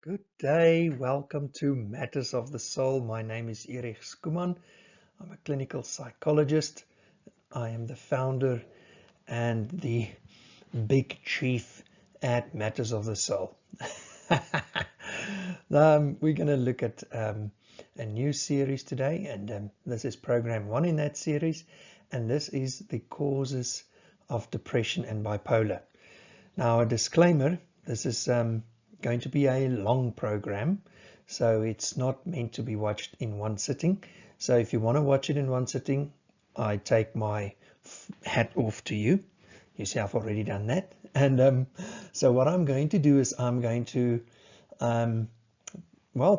Good day, welcome to Matters of the Soul. My name is Erich Schoeman. I'm a clinical psychologist. I am the founder and the big chief at Matters of the Soul. We're going to look at a new series today, and this is program 1 in that series, and this is the causes of depression and bipolar. Now, a disclaimer, this is going to be a long program, so it's not meant to be watched in one sitting. So if you want to watch it in one sitting, I take my hat off to you. You see, I've already done that. And so what I'm going to do is I'm going to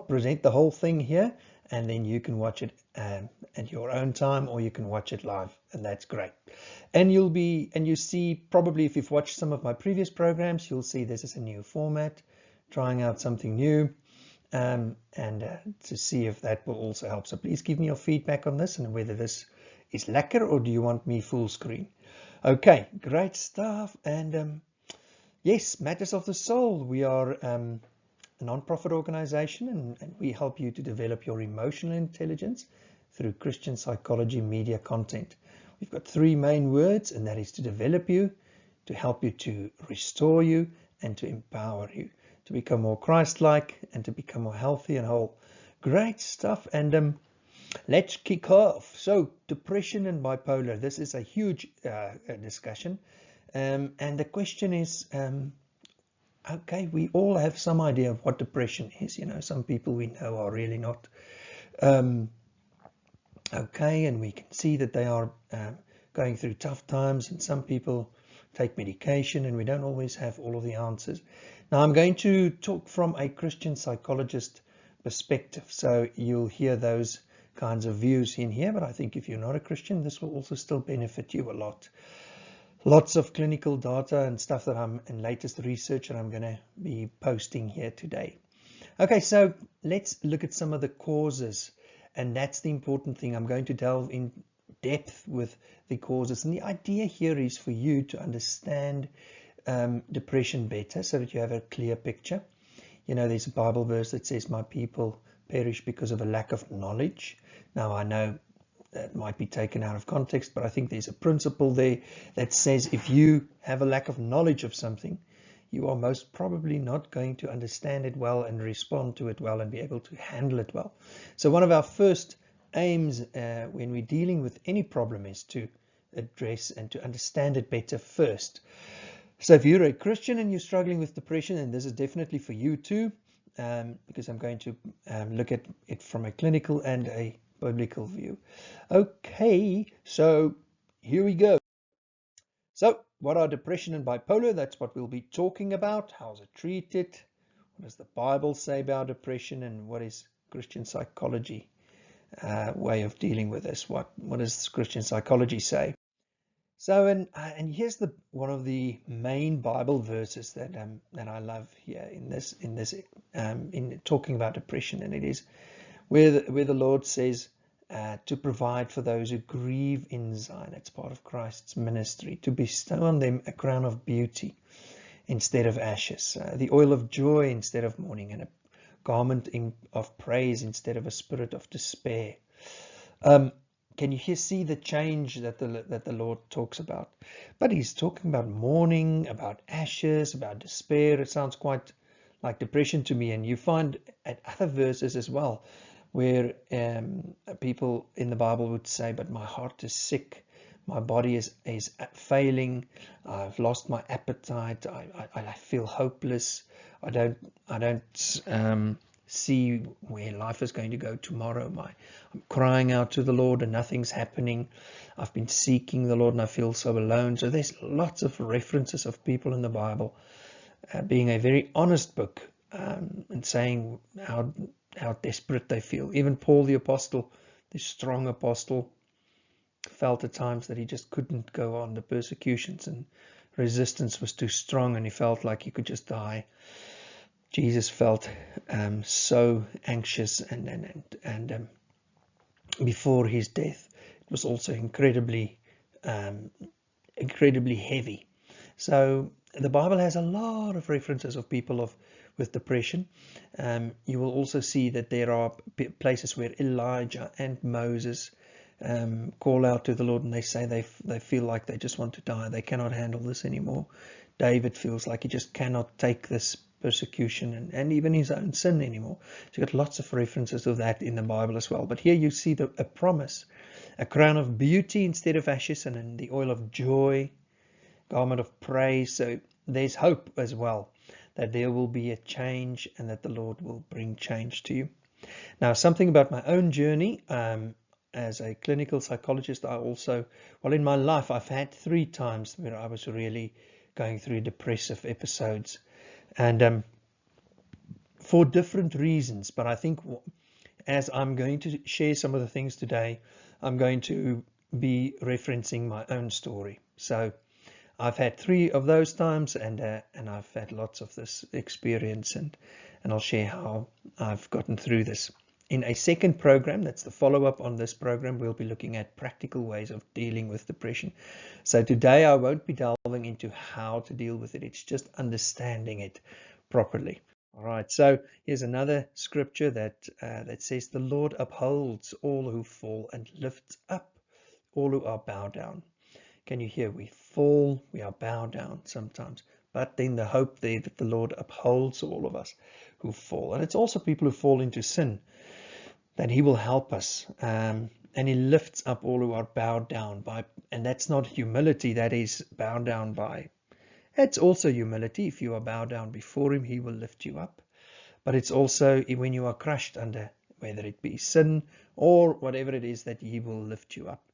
present the whole thing here, and then you can watch it at your own time, or you can watch it live, and that's great. And you see, probably if you've watched some of my previous programs, you'll see this is a new format, trying out something new, and to see if that will also help. So please give me your feedback on this and whether this is lekker or do you want me full screen. Okay, great stuff. And yes, Matters of the Soul. We are a non-profit organization, and we help you to develop your emotional intelligence through Christian psychology media content. We've got 3 main words, and that is to develop you, to help you, to restore you, and to empower you to become more Christ-like and to become more healthy and whole. Great stuff. And let's kick off. So depression and bipolar, this is a huge discussion. And the question is, okay, we all have some idea of what depression is. You know, some people we know are really not okay, and we can see that they are going through tough times, and some people take medication, and we don't always have all of the answers. Now, I'm going to talk from a Christian psychologist perspective, so you'll hear those kinds of views in here, but I think if you're not a Christian, this will also still benefit you a lot. Lots of clinical data and stuff that and latest research that I'm going to be posting here today. Okay, so let's look at some of the causes, and that's the important thing. I'm going to delve in depth with the causes, and the idea here is for you to understand depression better, so that you have a clear picture. You know, there's a Bible verse that says, "My people perish because of a lack of knowledge." Now, I know that might be taken out of context, but I think there's a principle there that says if you have a lack of knowledge of something, you are most probably not going to understand it well and respond to it well and be able to handle it well. So one of our first aims when we're dealing with any problem is to address and to understand it better first. So if you're a Christian and you're struggling with depression, and this is definitely for you too, because I'm going to look at it from a clinical and a biblical view. Okay, so here we go. So what are depression and bipolar? That's what we'll be talking about. How's it treated? What does the Bible say about depression? And what is Christian psychology way of dealing with this? What does Christian psychology say? So, and here's one of the main Bible verses that I love here in talking about depression, and it is where the Lord says to provide for those who grieve in Zion. It's part of Christ's ministry, to bestow on them a crown of beauty instead of ashes, the oil of joy instead of mourning, and a garment of praise instead of a spirit of despair. Can you see the change that the Lord talks about? But he's talking about mourning, about ashes, about despair. It sounds quite like depression to me. And you find at other verses as well, where people in the Bible would say, "But my heart is sick, my body is failing, I've lost my appetite, I feel hopeless, I don't see where life is going to go tomorrow. I'm crying out to the Lord and nothing's happening. I've been seeking the Lord and I feel so alone." So there's lots of references of people in the Bible being a very honest book and saying how desperate they feel. Even Paul the apostle, the strong apostle, felt at times that he just couldn't go on. The persecutions and resistance was too strong and he felt like he could just die. Jesus felt so anxious, and before his death, it was also incredibly heavy. So the Bible has a lot of references of people with depression. You will also see that there are places where Elijah and Moses call out to the Lord, and they say they feel like they just want to die. They cannot handle this anymore. David feels like he just cannot take this persecution and even his own sin anymore. So you've got lots of references to that in the Bible as well. But here you see a promise, a crown of beauty instead of ashes, and in the oil of joy, garment of praise. So there's hope as well, that there will be a change and that the Lord will bring change to you. Now, something about my own journey. As a clinical psychologist, I also, well, in my life, I've had 3 times where I was really going through depressive episodes, and for different reasons. But I think as I'm going to share some of the things today, I'm going to be referencing my own story. So I've had 3 of those times, and I've had lots of this experience, and I'll share how I've gotten through this. In a second program, that's the follow-up on this program, we'll be looking at practical ways of dealing with depression. So today I won't be delving into how to deal with it. It's just understanding it properly. All right, so here's another scripture that says, the Lord upholds all who fall and lifts up all who are bowed down. Can you hear? We fall, we are bowed down sometimes. But then the hope there that the Lord upholds all of us who fall. And it's also people who fall into sin, that he will help us. And he lifts up all who are bowed down by, and that's not humility, that is bowed down by. It's also humility. If you are bowed down before him, he will lift you up. But it's also when you are crushed under, whether it be sin or whatever it is, that he will lift you up.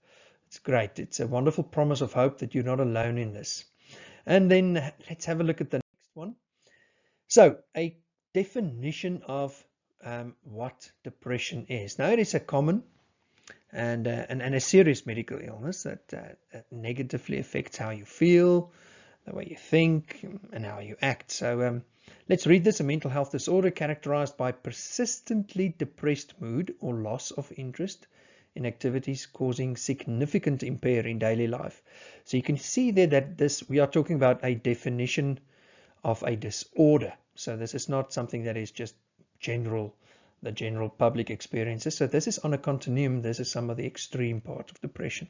It's great. It's a wonderful promise of hope that you're not alone in this. And then let's have a look at the next one. So a definition of what depression is. Now, it is a common and a serious medical illness that negatively affects how you feel, the way you think, and how you act. So let's read this. A mental health disorder characterized by persistently depressed mood or loss of interest in activities causing significant impair in daily life. So you can see there that we are talking about a definition of a disorder. So this is not something that is just the general public experiences. So this is on a continuum. This is some of the extreme part of depression.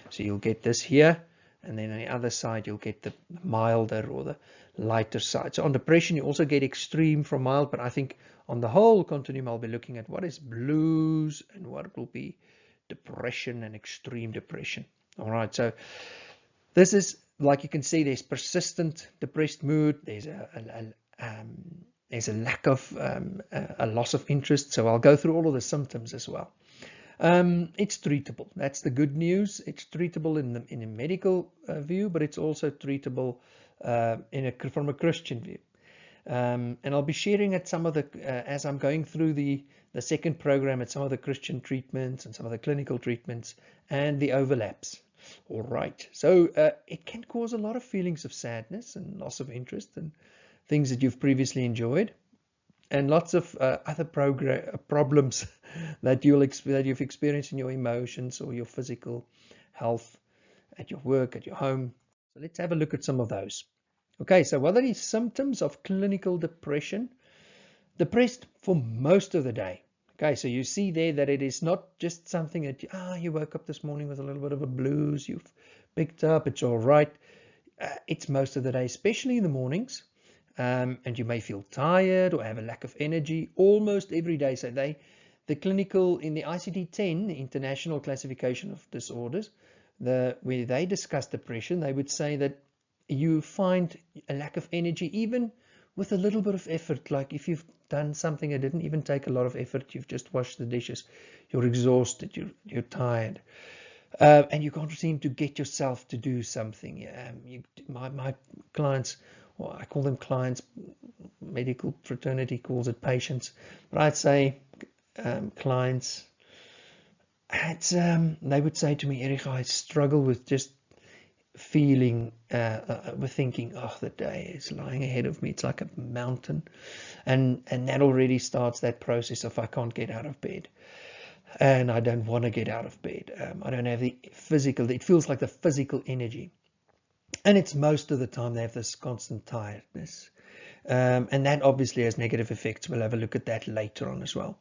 So you'll get this here, and then on the other side you'll get the milder or the lighter side. So on depression you also get extreme from mild, but I think on the whole continuum I'll be looking at what is blues and what will be depression and extreme depression. All right, so this is, like you can see, there's persistent depressed mood, there's a lack of a loss of interest. So I'll go through all of the symptoms as well. It's treatable. That's the good news. It's treatable in a medical view, but it's also treatable from a Christian view. And I'll be sharing at some of the as I'm going through the second program, at some of the Christian treatments and some of the clinical treatments and the overlaps. All right, so it can cause a lot of feelings of sadness and loss of interest and things that you've previously enjoyed, and lots of other problems that you've experienced in your emotions or your physical health at your work, at your home. So let's have a look at some of those. Okay, so what are the symptoms of clinical depression? Depressed for most of the day. Okay, so you see there that it is not just something that you woke up this morning with a little bit of a blues, you've picked up, it's all right. It's most of the day, especially in the mornings. And you may feel tired or have a lack of energy almost every day. So the clinical, in the ICD-10, the International Classification of Disorders, where they discuss depression, they would say that you find a lack of energy even with a little bit of effort. Like if you've done something that didn't even take a lot of effort, you've just washed the dishes, you're exhausted, you're tired, and you can't seem to get yourself to do something. My clients, well, I call them clients, medical fraternity calls it patients, but I'd say clients. They would say to me, Erich, I struggle with just feeling, with thinking, the day is lying ahead of me. It's like a mountain, and that already starts that process of I can't get out of bed, and I don't want to get out of bed. I don't have the physical. It feels like the physical energy. And it's most of the time they have this constant tiredness. And that obviously has negative effects. We'll have a look at that later on as well.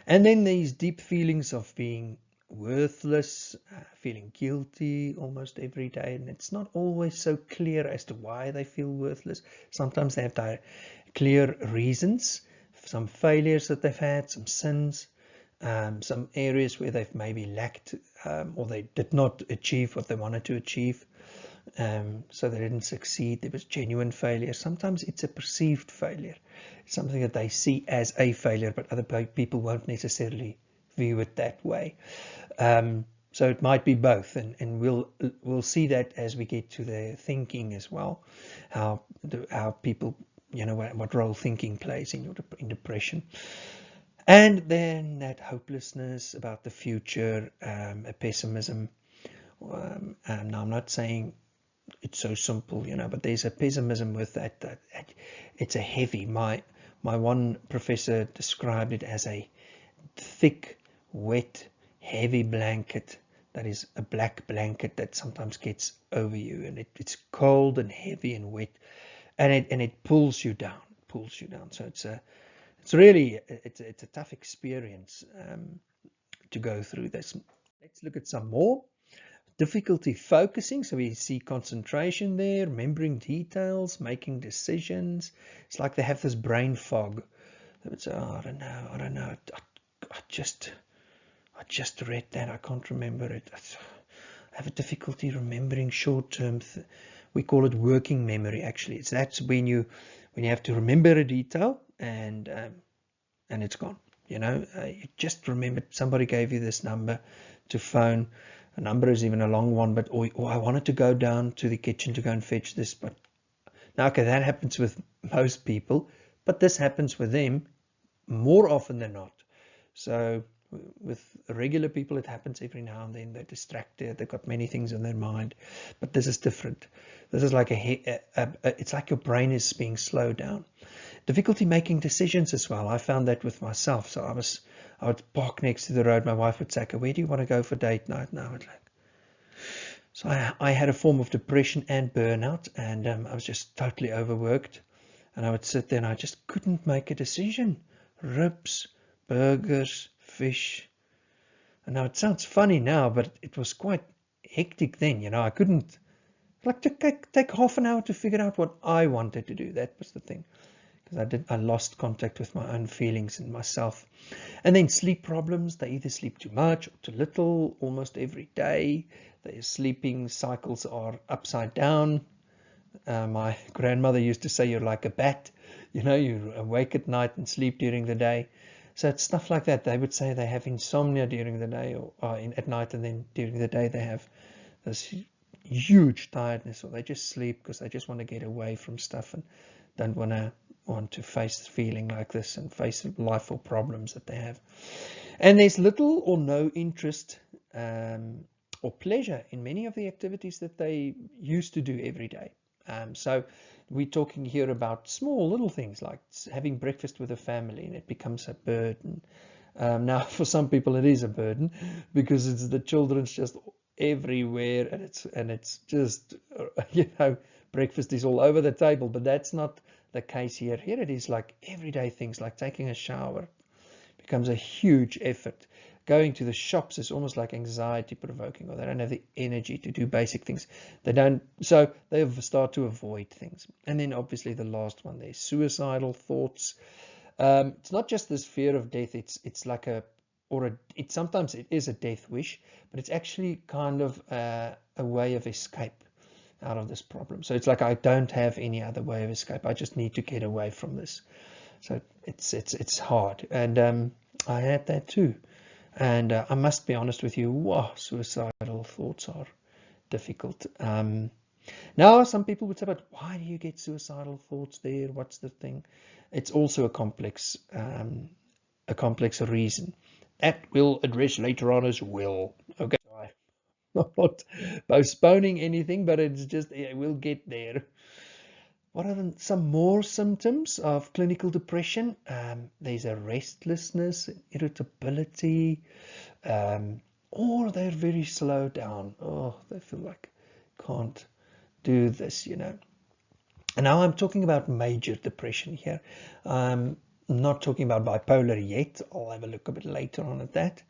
And then these deep feelings of being worthless, feeling guilty almost every day, and it's not always so clear as to why they feel worthless. Sometimes they have clear reasons, some failures that they've had, some sins, some areas where they've maybe lacked or they did not achieve what they wanted to achieve, so they didn't succeed. There was genuine failure. Sometimes it's a perceived failure. It's something that they see as a failure, but other people won't necessarily view it that way. So it might be both, and we'll see that as we get to the thinking as well, how people, what role thinking plays in depression. And then that hopelessness about the future, a pessimism. Now I'm not saying it's so simple, but there's a pessimism with that it's a heavy. My one professor described it as a thick, wet, heavy blanket that is a black blanket that sometimes gets over you, and it's cold and heavy and wet, and it pulls you down. So it's really a tough experience to go through this. Let's look at some more. Difficulty focusing, so we see concentration there, remembering details, making decisions. It's like they have this brain fog. They would say, oh, I don't know. I just read that. I can't remember it. I have a difficulty remembering short-term. We call it working memory. Actually, that's when you have to remember a detail and it's gone. You just remembered somebody gave you this number to phone. A number is even a long one, but or I wanted to go down to the kitchen to go and fetch this. But now, okay, that happens with most people, but this happens with them more often than not. So with regular people, it happens every now and then. They're distracted. They've got many things in their mind, but this is different. This is like it's like your brain is being slowed down. Difficulty making decisions as well. I found that with myself. So I would park next to the road. My wife would say, where do you want to go for date night now? So I had a form of depression and burnout, and I was just totally overworked. And I would sit there and I just couldn't make a decision. Ribs, burgers, fish. And now it sounds funny now, but it was quite hectic then. I couldn't take half an hour to figure out what I wanted to do. That was the thing. Because I lost contact with my own feelings and myself. And then sleep problems. They either sleep too much or too little, almost every day. Their sleeping cycles are upside down. My grandmother used to say you're like a bat. You awake at night and sleep during the day. So it's stuff like that. They would say they have insomnia during the day or at night, and then during the day they have this huge tiredness, or they just sleep because they just want to get away from stuff and don't want to face feeling like this and face life or problems that they have. And there's little or no interest or pleasure in many of the activities that they used to do every day. So we're talking here about small little things like having breakfast with a family, and it becomes a burden. Now for some people it is a burden because it's the children's just everywhere, and it's just breakfast is all over the table, but that's not the case here. Here it is like everyday things like taking a shower becomes a huge effort. Going to the shops is almost like anxiety provoking, or they don't have the energy to do basic things. So they start to avoid things. And then obviously the last one, there's suicidal thoughts. It's not just this fear of death. It's like sometimes it is a death wish, but it's actually kind of a way of escape out of this problem. So it's like I don't have any other way of escape. I just need to get away from this. So it's hard, and I had that too. And I must be honest with you, suicidal thoughts are difficult. Now some people would say, but why do you get suicidal thoughts there? What's the thing? It's also a complex reason that we'll address later on as well. Okay. I'm not postponing anything, but it's just, we'll get there. What are some more symptoms of clinical depression? There's a restlessness, irritability, or they're very slowed down. Oh, they feel like can't do this, And now I'm talking about major depression here. I'm not talking about bipolar yet. I'll have a look a bit later on at that.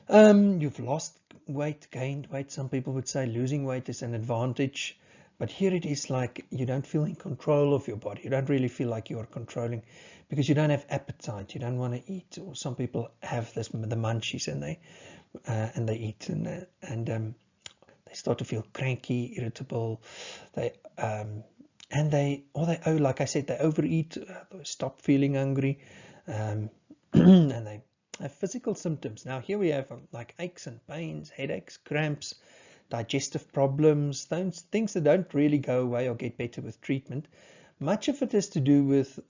You've lost weight, gained weight. Some people would say losing weight is an advantage. But here it is like you don't feel in control of your body. You don't really feel like you are controlling because you don't have appetite. You don't want to eat. Or some people have the munchies and they eat and they start to feel cranky, irritable. They like I said, they overeat, they stop feeling hungry, and they have physical symptoms. Now here we have like aches and pains, headaches, cramps, digestive problems, things that don't really go away or get better with treatment. Much of it is to do with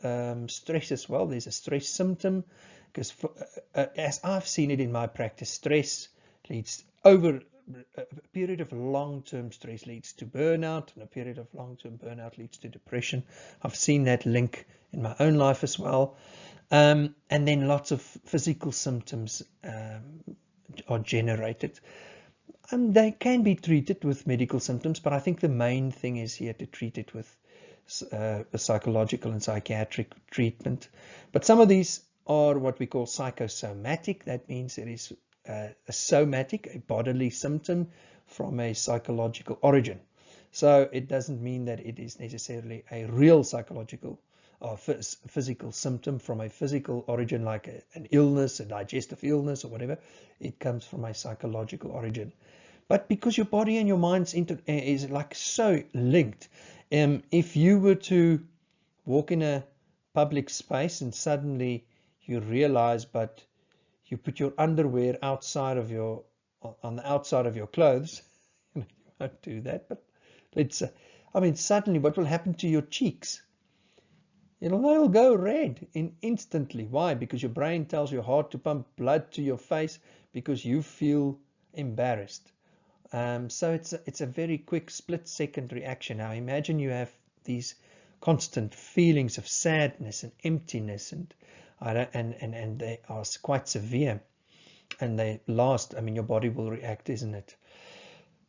stress as well. There's a stress symptom because as I've seen it in my practice, stress leads over a period of long-term stress leads to burnout, and a period of long-term burnout leads to depression. I've seen that link in my own life as well. And then lots of physical symptoms are generated. They can be treated with medical symptoms, but I think the main thing is here to treat it with a psychological and psychiatric treatment. But some of these are what we call psychosomatic. That means it is a somatic, a bodily symptom from a psychological origin. So it doesn't mean that it is necessarily a real psychological or physical symptom from a physical origin, like an illness, a digestive illness or whatever. It comes from a psychological origin. But because your body and your mind is like so linked, if you were to walk in a public space and suddenly you realize, but you put your underwear on the outside of your clothes, you won't do that, but suddenly what will happen to your cheeks? They'll go red instantly. Why? Because your brain tells your heart to pump blood to your face because you feel embarrassed. So it's a very quick split-second reaction. Now imagine you have these constant feelings of sadness and emptiness, and they are quite severe, and they last. Your body will react, isn't it?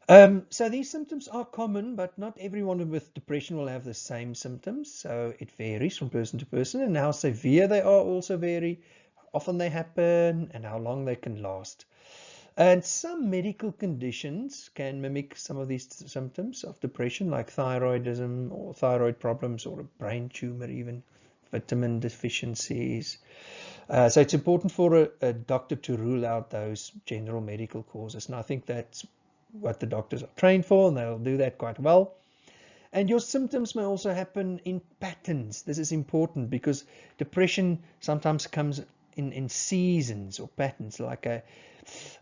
So these symptoms are common, but not everyone with depression will have the same symptoms. So it varies from person to person, and how severe they are also vary. Often they happen, and how long they can last. And some medical conditions can mimic some of these symptoms of depression, like thyroidism or thyroid problems, or a brain tumor, even vitamin deficiencies. So it's important for a doctor to rule out those general medical causes. And I think that's what the doctors are trained for, and they'll do that quite well. And your symptoms may also happen in patterns. This is important because depression sometimes comes in seasons or patterns,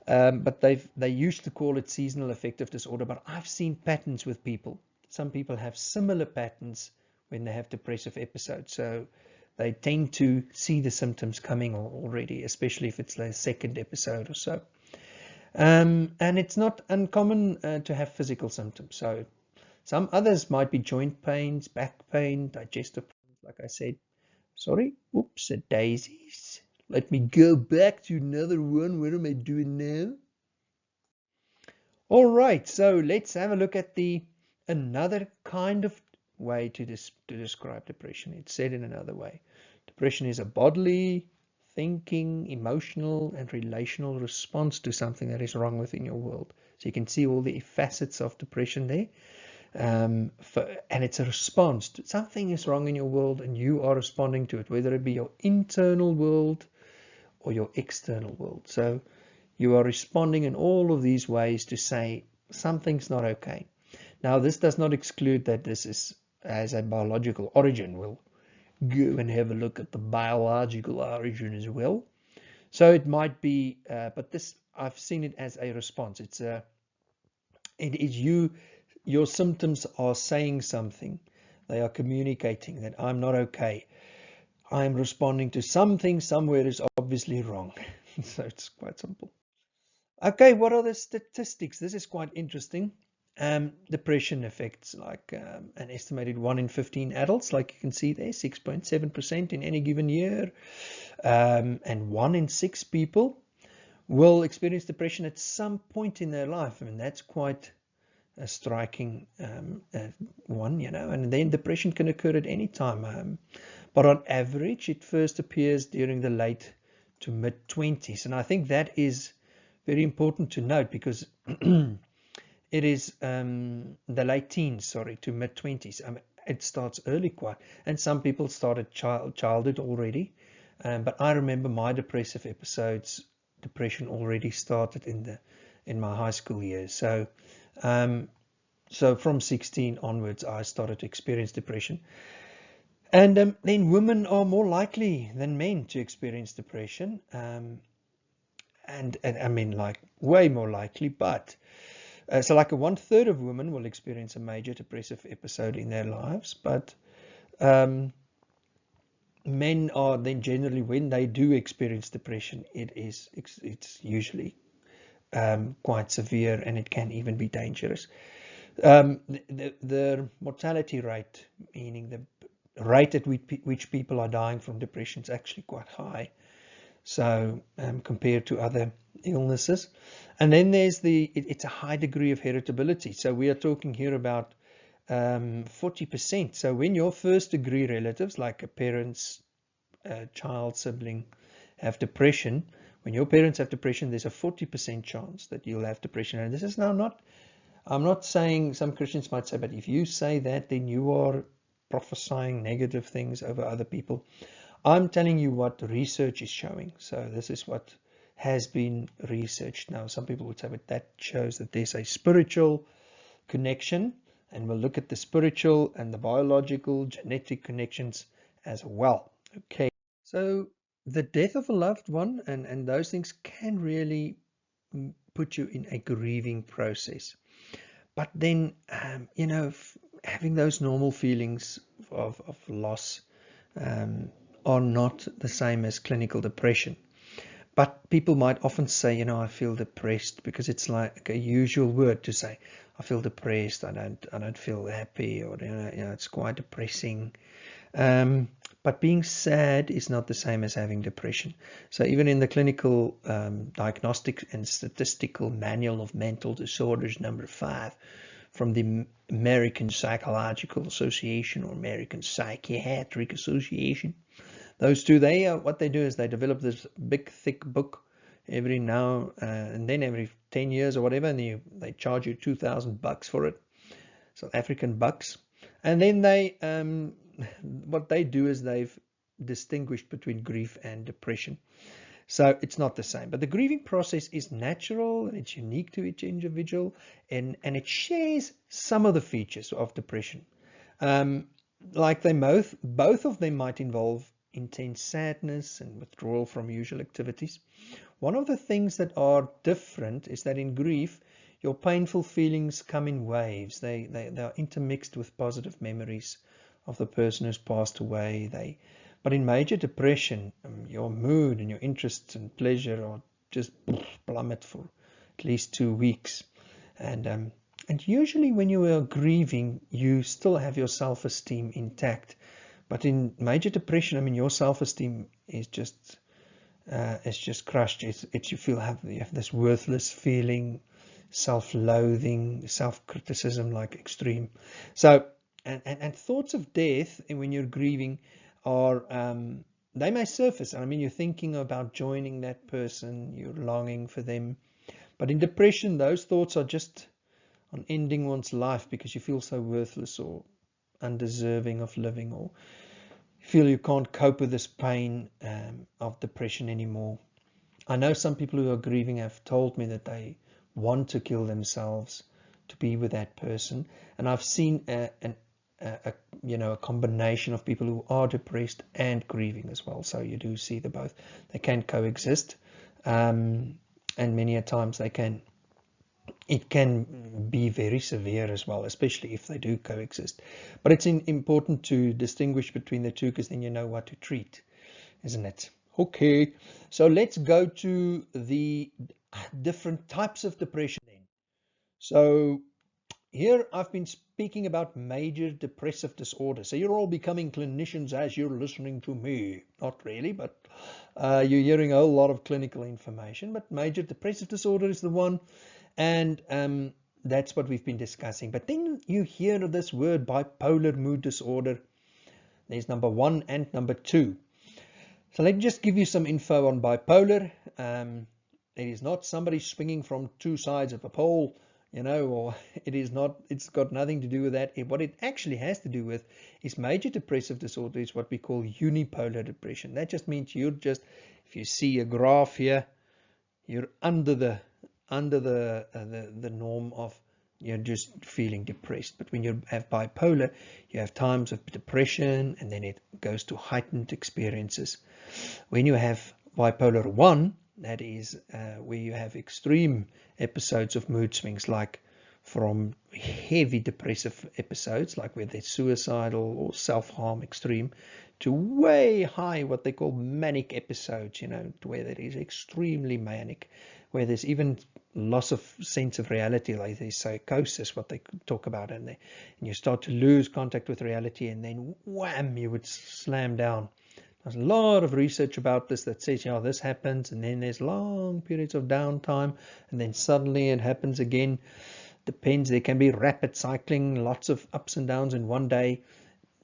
but they used to call it seasonal affective disorder. But I've seen patterns with people. Some people have similar patterns when they have depressive episodes, so they tend to see the symptoms coming already, especially if it's their second episode or so. And it's not uncommon to have physical symptoms. So some others might be joint pains, back pain, digestive problems, like I said. Sorry, oops, daisies. Let me go back to another one. What am I doing now? All right, so let's have a look at another kind of way to describe depression. It's said in another way. Depression is a bodily, thinking, emotional, and relational response to something that is wrong within your world. So you can see all the facets of depression there. And it's a response to something is wrong in your world, and you are responding to it, whether it be your internal world or your external world. So you are responding in all of these ways to say something's not okay. Now, this does not exclude that this has a biological origin. We'll go and have a look at the biological origin as well. So it might be, but this, I've seen it as a response. It is your symptoms are saying something. They are communicating that I'm not okay. I'm responding to something somewhere is obviously wrong. So it's quite simple. Okay, what are the statistics? This is quite interesting. Depression affects like an estimated 1 in 15 adults, like you can see there, 6.7% in any given year. And 1 in 6 people will experience depression at some point in their life. That's quite a striking one, and then depression can occur at any time. But on average, it first appears during the late to mid-20s. And I think that is very important to note because it is the late teens, to mid-20s. It starts early quite. And some people start at childhood already. But I remember my depressive episodes, depression already started in my high school years. So from 16 onwards, I started to experience depression. And then women are more likely than men to experience depression. And I mean, like, way more likely, but so like 1/3 of women will experience a major depressive episode in their lives, but men are then generally, when they do experience depression, it's usually quite severe, and it can even be dangerous. The mortality rate, meaning the rate at which people are dying from depression, is actually quite high. So compared to other illnesses. And then there's it's a high degree of heritability. So we are talking here about 40%. So when your first degree relatives, like a parent's child, sibling, have depression, when your parents have depression, there's a 40% chance that you'll have depression. And this is now I'm not saying, some Christians might say, but if you say that, then you are prophesying negative things over other people. I'm telling you what research is showing. So this is what has been researched. Now, some people would say, but that shows that there's a spiritual connection, and we'll look at the spiritual and the biological, genetic connections as well. Okay, so the death of a loved one and those things can really put you in a grieving process. But then, having those normal feelings of loss are not the same as clinical depression. But people might often say, I feel depressed, because it's like a usual word to say, I feel depressed, I don't feel happy, or it's quite depressing. But being sad is not the same as having depression. So even in the clinical diagnostic and statistical manual of mental disorders, number 5, from the American Psychological Association or American Psychiatric Association, those two, what they do is they develop this big, thick book every now and then, every 10 years or whatever, and they charge you $2,000 for it, South African bucks. And then what they do is they've distinguished between grief and depression. So it's not the same, but the grieving process is natural and it's unique to each individual, and it shares some of the features of depression. Like both of them might involve intense sadness and withdrawal from usual activities. One of the things that are different is that in grief, your painful feelings come in waves. They are intermixed with positive memories of the person who's passed away. But in major depression, your mood and your interests and pleasure are just plummet for at least 2 weeks. And usually when you are grieving, you still have your self-esteem intact. But in major depression, your self-esteem is just crushed. You have this worthless feeling, self-loathing, self-criticism, like extreme. So, and thoughts of death, and when you're grieving, are they may surface. You're thinking about joining that person, you're longing for them. But in depression, those thoughts are just on ending one's life because you feel so worthless or undeserving of living, or feel you can't cope with this pain of depression anymore. I know some people who are grieving have told me that they want to kill themselves to be with that person, and I've seen a combination of people who are depressed and grieving as well. So you do see both. They can coexist, and many a times it can be very severe as well, especially if they do coexist. But it's important to distinguish between the two, because then you know what to treat, isn't it? Okay, so let's go to the different types of depression then. So here I've been speaking about major depressive disorder. So you're all becoming clinicians as you're listening to me. Not really, but you're hearing a whole lot of clinical information. But major depressive disorder is the one. And that's what we've been discussing. But then you hear this word bipolar mood disorder. There's number 1 and number 2. So let me just give you some info on bipolar. It is not somebody swinging from 2 sides of a pole, or it is not, it's got nothing to do with that. What it actually has to do with is major depressive disorder is what we call unipolar depression. That just means if you see a graph here, you're under the norm of you're just feeling depressed. But when you have bipolar, you have times of depression, and then it goes to heightened experiences. When you have bipolar 1, that is where you have extreme episodes of mood swings, like from heavy depressive episodes, like where they're suicidal or self-harm extreme, to way high what they call manic episodes, where that is extremely manic, where there's even loss of sense of reality, like there's psychosis, what they talk about in there, and you start to lose contact with reality, and then wham, you would slam down. There's a lot of research about this that says, this happens, and then there's long periods of downtime, and then suddenly it happens again. Depends. There can be rapid cycling, lots of ups and downs in one day,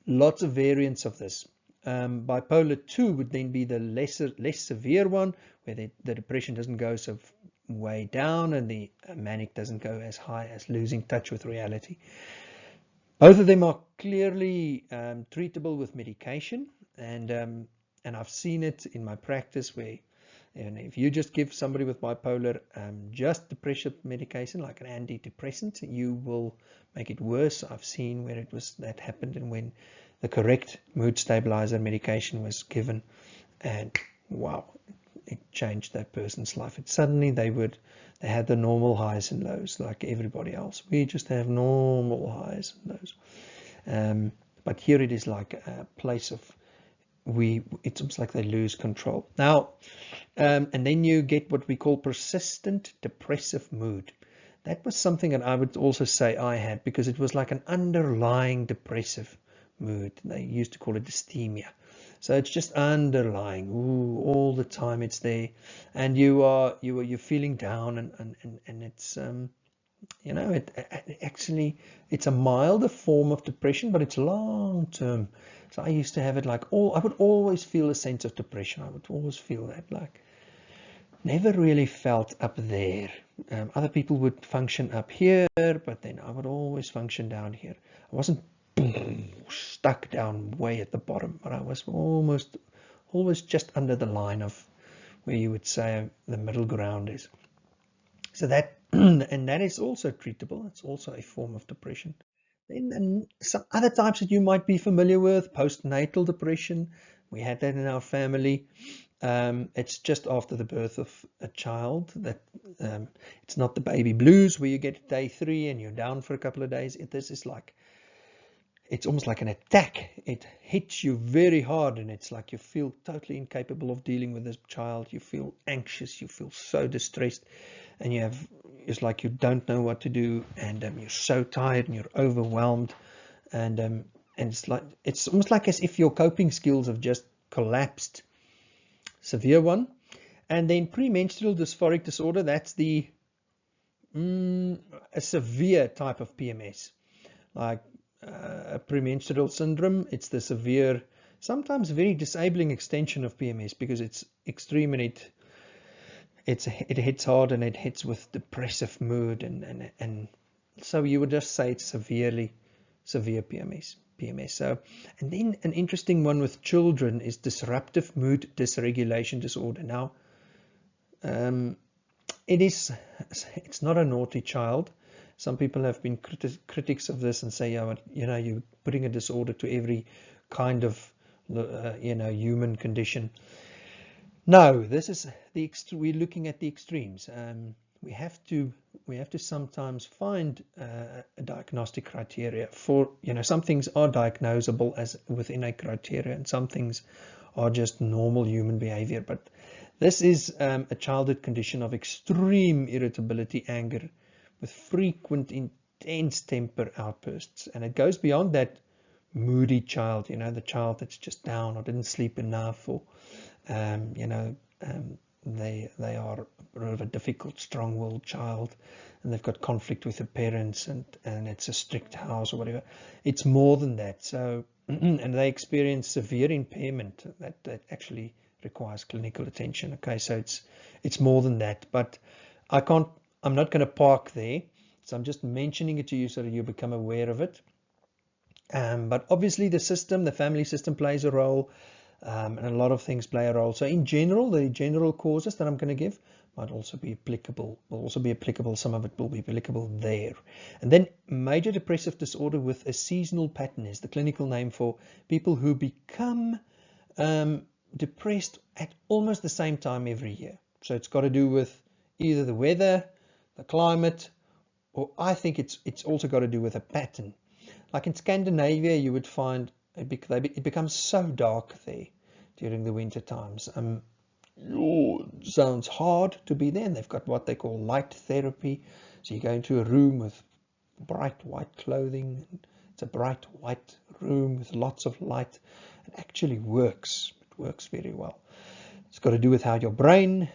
lots of variants of this. Bipolar 2 would then be the less severe one, where the depression doesn't go so way down, and the manic doesn't go as high as losing touch with reality. Both of them are clearly treatable with medication, and I've seen it in my practice where, if you just give somebody with bipolar just depression medication, like an antidepressant, you will make it worse. I've seen where that happened, and when the correct mood stabilizer medication was given, and wow, it changed that person's life. Suddenly they had the normal highs and lows like everybody else. We just have normal highs and lows. But here it is like a place of it's almost like they lose control. Now, and then you get what we call persistent depressive mood. That was something that I would also say I had, because it was like an underlying depressive mood. They used to call it dysthymia. So it's just underlying, all the time it's there, and you're feeling down, and it's it's a milder form of depression, but it's long term. So I used to have it I would always feel a sense of depression. I would always feel that, like, never really felt up there. Other people would function up here, but then I would always function down here. I wasn't stuck down way at the bottom, but I was always just under the line of where you would say the middle ground is. So that and that is also treatable. It's also a form of depression. Then some other types that you might be familiar with: postnatal depression. We had that in our family. It's just after the birth of a child. That it's not the baby blues where you get day 3 and you're down for a couple of days. This is like, it's almost like an attack. It hits you very hard, and it's like you feel totally incapable of dealing with this child. You feel anxious, you feel so distressed, and it's like you don't know what to do, and you're so tired and you're overwhelmed, and it's almost like as if your coping skills have just collapsed. Severe one. And then premenstrual dysphoric disorder, that's a severe type of PMS, like a premenstrual syndrome. It's the severe, sometimes very disabling extension of PMS, because it's extreme, and it hits hard, and it hits with depressive mood, and so you would just say it's severe PMS. So, and then an interesting one with children is disruptive mood dysregulation disorder. Now, it's not a naughty child. Some people have been critics of this and say, you're putting a disorder to every kind of human condition. No, this is we're looking at the extremes. We have to sometimes find a diagnostic criteria for, some things are diagnosable as within a criteria, and some things are just normal human behavior. But this is a childhood condition of extreme irritability, anger, with frequent intense temper outbursts, and it goes beyond that moody child, the child that's just down or didn't sleep enough, or they are a bit of a difficult, strong-willed child. and they've got conflict with the parents, and it's a strict house or whatever. It's more than that. So and they experience severe impairment that actually requires clinical attention. Okay, so it's more than that, but I'm not going to park there, so I'm just mentioning it to you so that you become aware of it. But obviously the family system plays a role, and a lot of things play a role. So in general, the general causes that I'm going to give might also be applicable, some of it will be applicable there. And then major depressive disorder with a seasonal pattern is the clinical name for people who become depressed at almost the same time every year. So it's got to do with either the weather, the climate, or I think it's also got to do with a pattern. Like in Scandinavia, you would find it becomes so dark there during the winter times. Sounds hard to be there. And they've got what they call light therapy. So you go into a room with bright white clothing. It's a bright white room with lots of light. It actually works. It works very well. It's got to do with how your brain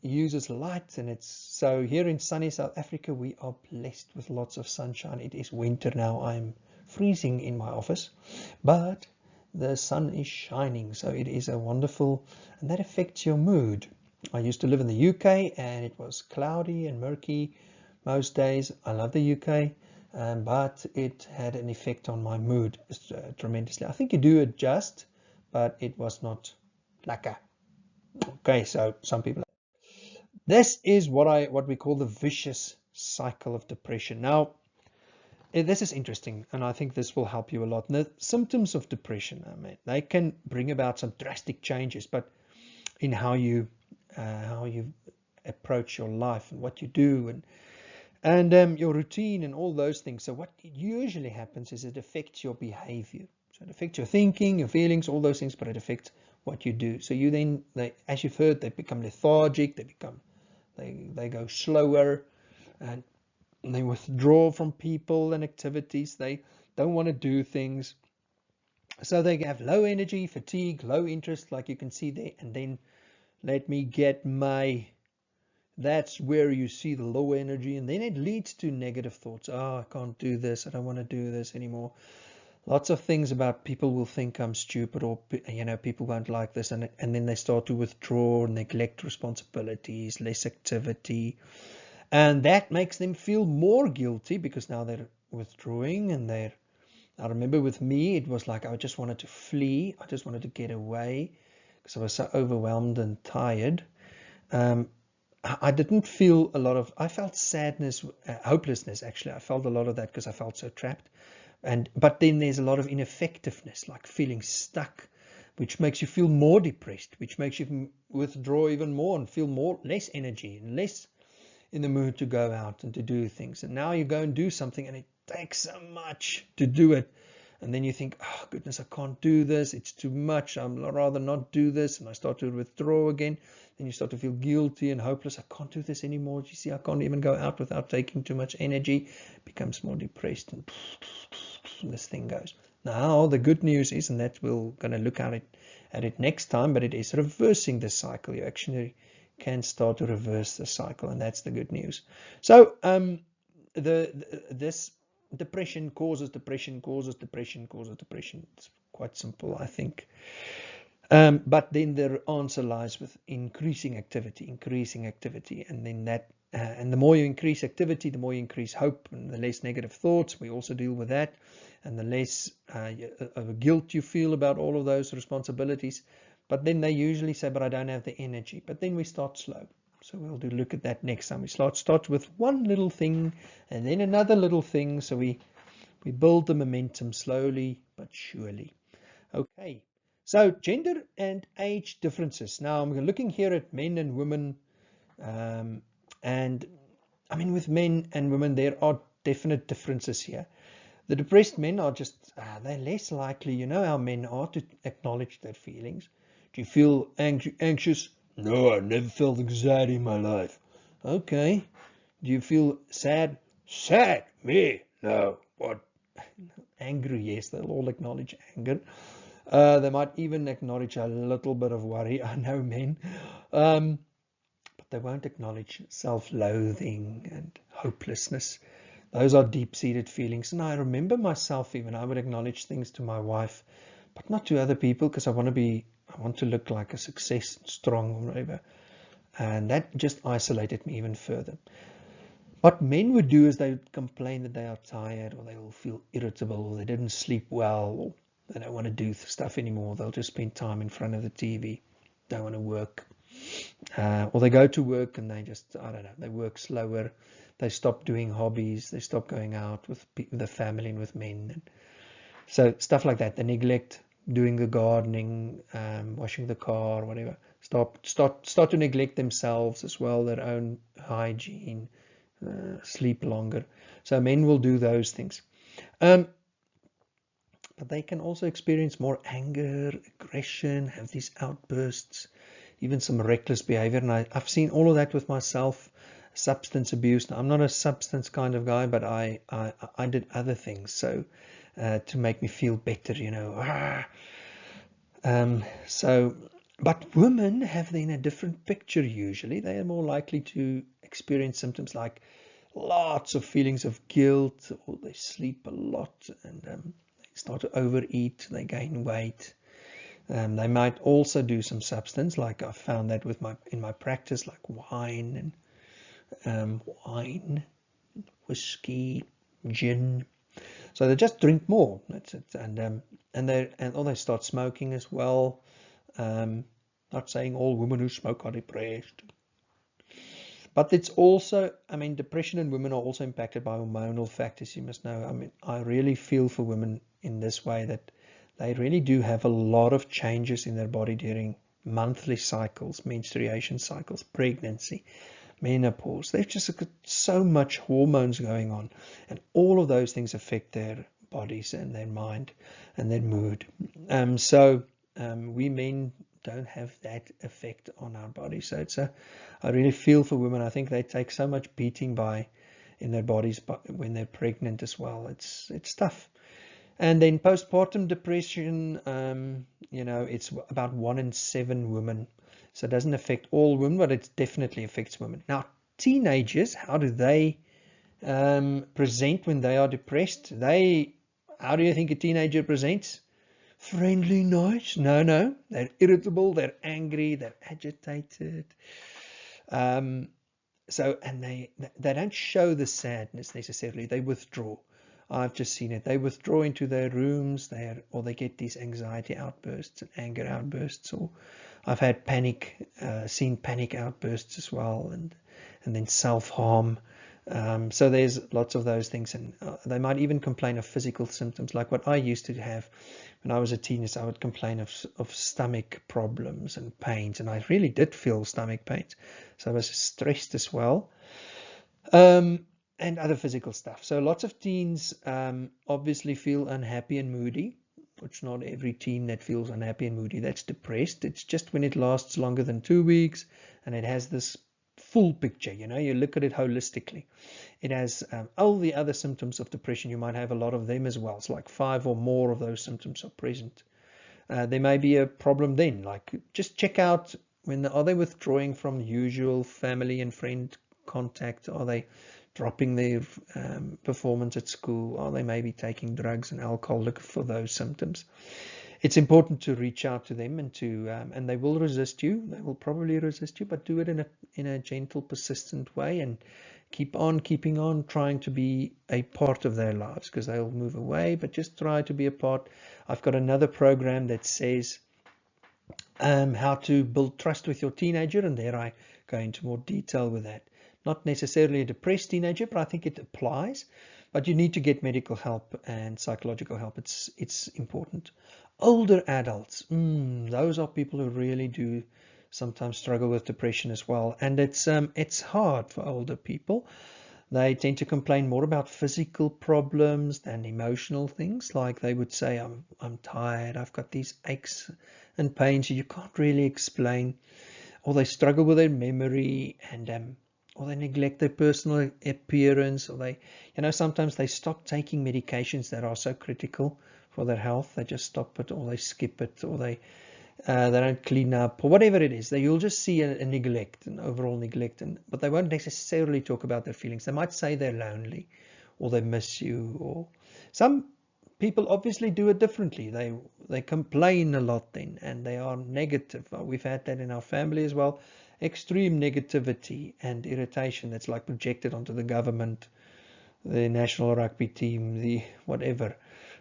uses light, and so here in sunny South Africa we are blessed with lots of sunshine. It is winter now. I'm freezing in my office, but the sun is shining, so it is a wonderful, and that affects your mood. I used to live in the UK, and it was cloudy and murky most days. I love the UK, but it had an effect on my mood tremendously. I think you do adjust, but it was not lekker. Okay, so some people. This is what we call the vicious cycle of depression. Now, this is interesting, and I think this will help you a lot. The symptoms of depression, they can bring about some drastic changes, but in how you approach your life and what you do, and your routine and all those things. So what usually happens is it affects your behavior. So it affects your thinking, your feelings, all those things, but it affects what you do. So you then, as you've heard, they become lethargic, they go slower, and they withdraw from people and activities. They don't want to do things. So they have low energy, fatigue, low interest, like you can see there. And then that's where you see the low energy, and then it leads to negative thoughts. Oh, I can't do this. I don't want to do this anymore. Lots of things about people will think I'm stupid, or people won't like this, and then they start to withdraw, neglect responsibilities, less activity, and that makes them feel more guilty because now they're withdrawing, and I remember with me it was like I just wanted to flee. I just wanted to get away because I was so overwhelmed and tired. I didn't feel I felt sadness, hopelessness actually. I felt a lot of that because I felt so trapped. But then there's a lot of ineffectiveness, like feeling stuck, which makes you feel more depressed, which makes you withdraw even more and feel less energy and less in the mood to go out and to do things. And now you go and do something, and it takes so much to do it. And then you think, oh goodness, I can't do this. It's too much. I'd rather not do this. And I start to withdraw again. Then you start to feel guilty and hopeless. I can't do this anymore. You see, I can't even go out without taking too much energy. It becomes more depressed, and this thing goes. Now, the good news is, and that we're going to look at it next time, but it is reversing the cycle. You actually can start to reverse the cycle, and that's the good news. So, this depression causes depression. It's quite simple, I think. But then the answer lies with increasing activity, and then that, and the more you increase activity, the more you increase hope, and the less negative thoughts. We also deal with that, and the less guilt you feel about all of those responsibilities. But then they usually say, but I don't have the energy. But then we start slow. So we'll look at that next time. We start with one little thing, and then another little thing. So we build the momentum slowly but surely. Okay. So gender and age differences. Now I'm looking here at men and women, and I mean with men and women there are definite differences here. The depressed men are they're less likely, how men are, to acknowledge their feelings. Do you feel anxious? No, I never felt anxiety in my life. Okay. Do you feel sad? Sad? Me? No. What? Angry? Yes, they'll all acknowledge anger. They might even acknowledge a little bit of worry. I know men. But but they won't acknowledge self-loathing and hopelessness. Those are deep-seated feelings. And I remember myself even, I would acknowledge things to my wife, but not to other people, because I want to look like a success, strong, or whatever. And that just isolated me even further. What men would do is they would complain that they are tired, or they will feel irritable, or they didn't sleep well, or they don't want to do stuff anymore. They'll just spend time in front of the TV, don't want to work. Or they go to work and they just, I don't know, they work slower. They stop doing hobbies. They stop going out with the family and with men. And so stuff like that. They neglect doing the gardening, washing the car, whatever. Start to neglect themselves as well, their own hygiene, sleep longer. So men will do those things. But they can also experience more anger, aggression, have these outbursts, even some reckless behavior. And I've seen all of that with myself. Substance abuse. Now, I'm not a substance kind of guy, but I did other things so to make me feel better, you know. But women have then a different picture usually. They are more likely to experience symptoms like lots of feelings of guilt, or they sleep a lot, and they start to overeat, they gain weight. They might also do some substance, like I found that in my practice, like wine, whiskey, gin. So they just drink more. That's it. And they start smoking as well. Not saying all women who smoke are depressed, but it's also, I mean, depression in women are also impacted by hormonal factors. You must know. I mean, I really feel for women in this way, that they really do have a lot of changes in their body during monthly cycles, menstruation cycles, pregnancy, menopause. They've just got so much hormones going on, and all of those things affect their bodies and their mind and their mood. We men don't have that effect on our bodies. So I really feel for women. I think they take so much beating in their bodies when they're pregnant as well. It's tough. And then postpartum depression, it's about 1 in 7 women. So it doesn't affect all women, but it definitely affects women. Now, teenagers, how do they present when they are depressed? How do you think a teenager presents? Friendly, nice? No. They're irritable, they're angry, they're agitated. And they don't show the sadness necessarily. They withdraw. I've just seen it. They withdraw into their rooms, or they get these anxiety outbursts and anger outbursts, or I've had seen panic outbursts as well, and then self-harm. So there's lots of those things, and they might even complain of physical symptoms, like what I used to have when I was a teenager. I would complain of stomach problems and pains, and I really did feel stomach pains. So I was stressed as well. And other physical stuff. So lots of teens obviously feel unhappy and moody. It's not every teen that feels unhappy and moody that's depressed. It's just when it lasts longer than 2 weeks and it has this full picture, you look at it holistically. It has all the other symptoms of depression. You might have a lot of them as well. It's like 5 or more of those symptoms are present. There may be a problem then, like just check out are they withdrawing from usual family and friend contact? Are they dropping their performance at school? Are they maybe taking drugs and alcohol? Look for those symptoms. It's important to reach out to them and they will resist you. They will probably resist you, but do it in a gentle, persistent way, and keeping on, trying to be a part of their lives, because they'll move away, but just try to be a part. I've got another program that says how to build trust with your teenager, and there I go into more detail with that. Not necessarily a depressed teenager, but I think it applies. But you need to get medical help and psychological help. It's important. Older adults, those are people who really do sometimes struggle with depression as well. And it's hard for older people. They tend to complain more about physical problems than emotional things. Like they would say, I'm tired, I've got these aches and pains you can't really explain. Or they struggle with their memory, or they neglect their personal appearance, or sometimes they stop taking medications that are so critical for their health. They just stop it, or they skip it, or they They don't clean up, or whatever it is. You'll just see a neglect, an overall neglect, but they won't necessarily talk about their feelings. They might say they're lonely, or they miss you, or some people obviously do it differently. They complain a lot then, and they are negative. We've had that in our family as well. Extreme negativity and irritation that's like projected onto the government, the national rugby team, the whatever.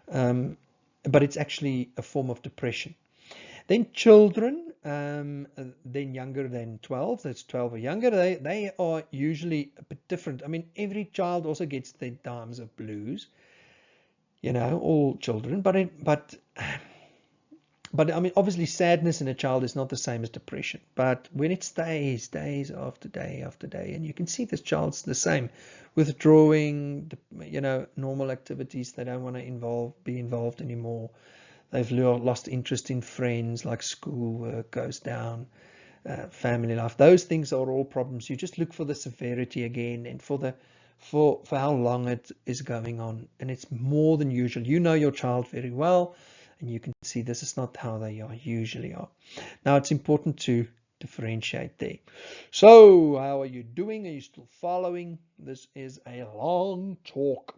But it's actually a form of depression. Then children, then younger than 12, that's 12 or younger, they are usually a bit different. I mean, every child also gets their times of blues, all children, but I mean, obviously sadness in a child is not the same as depression, but when it stays days after day, and you can see this child's the same, withdrawing, normal activities, they don't want to be involved anymore. They've lost interest in friends, like schoolwork goes down, family life. Those things are all problems. You just look for the severity again and for how long it is going on. And it's more than usual. You know your child very well, and you can see this is not how they usually are. Now, it's important to differentiate there. So, how are you doing? Are you still following? This is a long talk.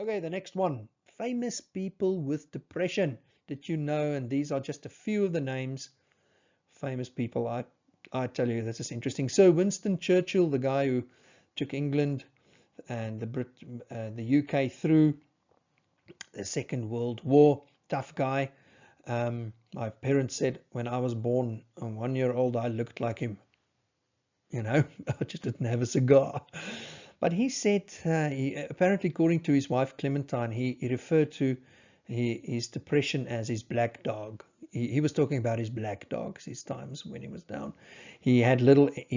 Okay, the next one. Famous people with depression. Did you know? And these are just a few of the names. Famous people. I tell you, this is interesting. So Winston Churchill, the guy who took England and the UK through the Second World War, tough guy. My parents said when I was born, 1 year old, I looked like him. I just didn't have a cigar. But he said, apparently according to his wife Clementine, he referred to his depression as his black dog. He was talking about his black dogs, his times when he was down. He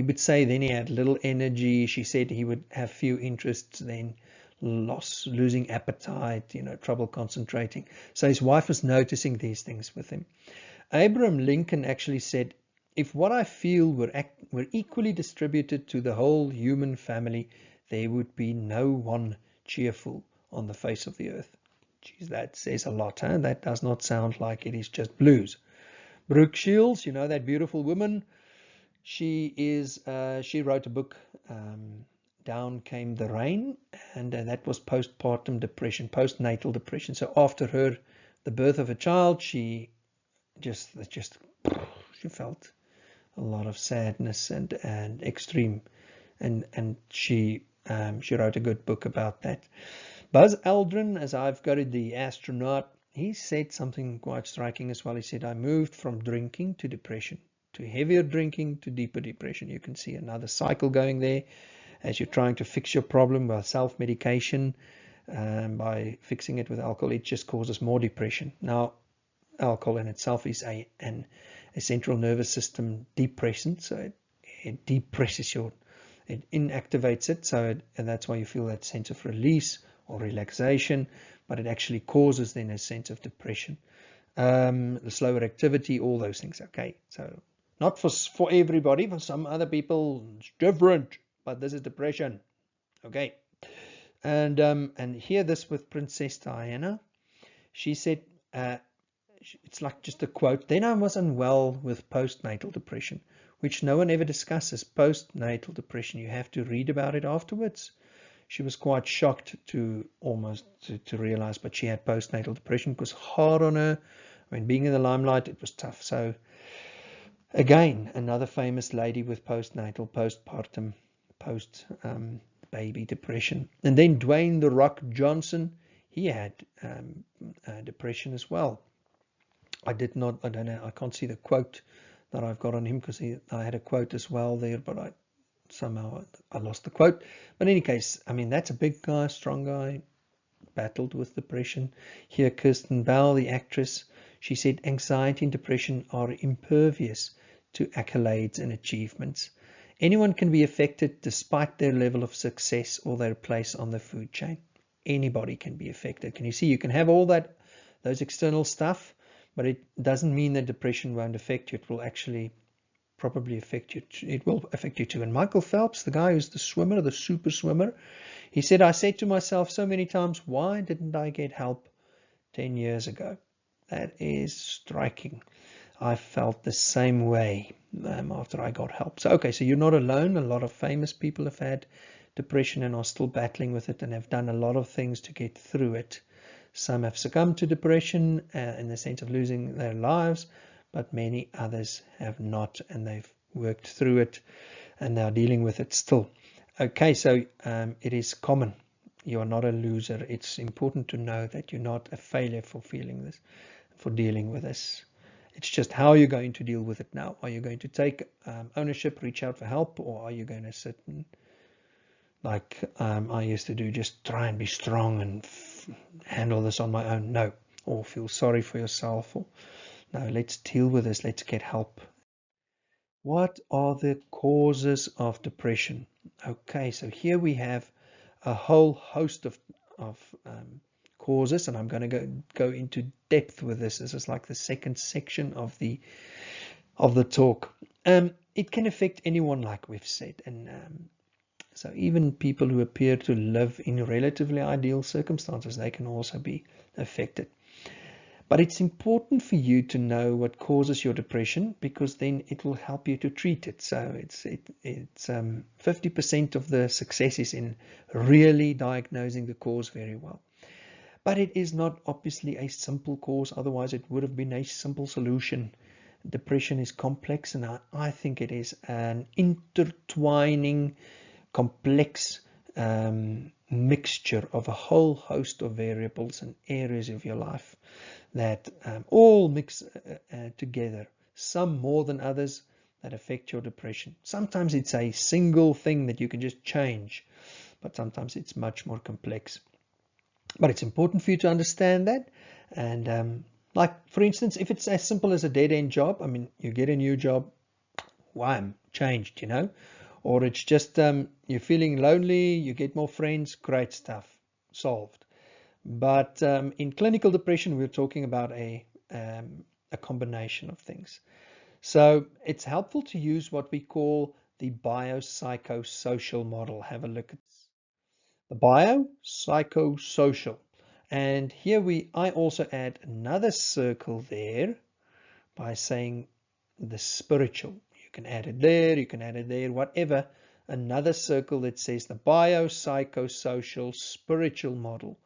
would say then he had little energy. She said he would have few interests, then losing appetite, trouble concentrating. So his wife was noticing these things with him. Abraham Lincoln actually said, if what I feel were equally distributed to the whole human family, there would be no one cheerful on the face of the earth. Geez, that says a lot, huh? That does not sound like it is just blues. Brooke Shields, that beautiful woman, she wrote a book, Down Came the Rain, and that was postpartum depression, postnatal depression. So after the birth of a child, she felt a lot of sadness and extreme, and she wrote a good book about that. Buzz Aldrin, as I've got it, the astronaut, he said something quite striking as well. He said, I moved from drinking to depression, to heavier drinking to deeper depression. You can see another cycle going there as you're trying to fix your problem by self-medication. By fixing it with alcohol, it just causes more depression. Now, alcohol in itself is a central nervous system depressant, so it depresses it inactivates it, and that's why you feel that sense of release or relaxation, but it actually causes then a sense of depression. The slower activity, all those things. Okay, so not for everybody. For some other people, it's different, but this is depression. Okay, and hear this with Princess Diana. She said, it's like just a quote, then I was unwell with postnatal depression, which no one ever discusses. Postnatal depression, you have to read about it afterwards. She was quite shocked to realize, but she had postnatal depression. It was hard on her. When being in the limelight, it was tough. So again, another famous lady with postpartum, baby depression. And then Dwayne "The Rock" Johnson, he had depression as well. I don't know, I can't see the quote that I've got on him because I had a quote as well there, but somehow I lost the quote. But in any case, I mean, that's a big guy, strong guy, battled with depression. Here, Kirsten Bell, the actress, she said, anxiety and depression are impervious to accolades and achievements. Anyone can be affected despite their level of success or their place on the food chain. Anybody can be affected. Can you see? You can have all those external stuff, but it doesn't mean that depression won't affect you. It will actually probably affect you. It will affect you too. And Michael Phelps, the guy who's the swimmer, the super swimmer, he said, I said to myself so many times, why didn't I get help 10 years ago? That is striking. I felt the same way after I got help. So, okay, so you're not alone. A lot of famous people have had depression and are still battling with it and have done a lot of things to get through it. Some have succumbed to depression in the sense of losing their lives, but many others have not, and they've worked through it and they are dealing with it still. Okay, so it is common. You are not a loser. It's important to know that you're not a failure for feeling this, for dealing with this. It's just how you're going to deal with it now. Are you going to take ownership, reach out for help, or are you going to sit and, like I used to do, just try and be strong and handle this on my own? No. Or feel sorry for yourself. Or no, let's deal with this. Let's get help. What are the causes of depression? Okay, so here we have a whole host of causes, and I'm going to go into depth with this. This is like the second section of the talk. It can affect anyone, like we've said, and so even people who appear to live in relatively ideal circumstances, they can also be affected. But it's important for you to know what causes your depression, because then it will help you to treat it. So it's 50% of the success is in really diagnosing the cause very well. But it is not obviously a simple cause, otherwise it would have been a simple solution. Depression is complex, and I think it is an intertwining, complex mixture of a whole host of variables and areas of your life that all mix together, some more than others, that affect your depression. Sometimes it's a single thing that you can just change, but sometimes it's much more complex. But it's important for you to understand that. And like, for instance, if it's as simple as a dead-end job, I mean, you get a new job, wham, changed, you know. Or it's just you're feeling lonely, you get more friends, great stuff, solved. But in clinical depression, we're talking about a combination of things. So it's helpful to use what we call the biopsychosocial model. Have a look at this. The biopsychosocial. And here I also add another circle there by saying the spiritual. You can add it there, you can add it there, whatever. Another circle that says the biopsychosocial-spiritual model.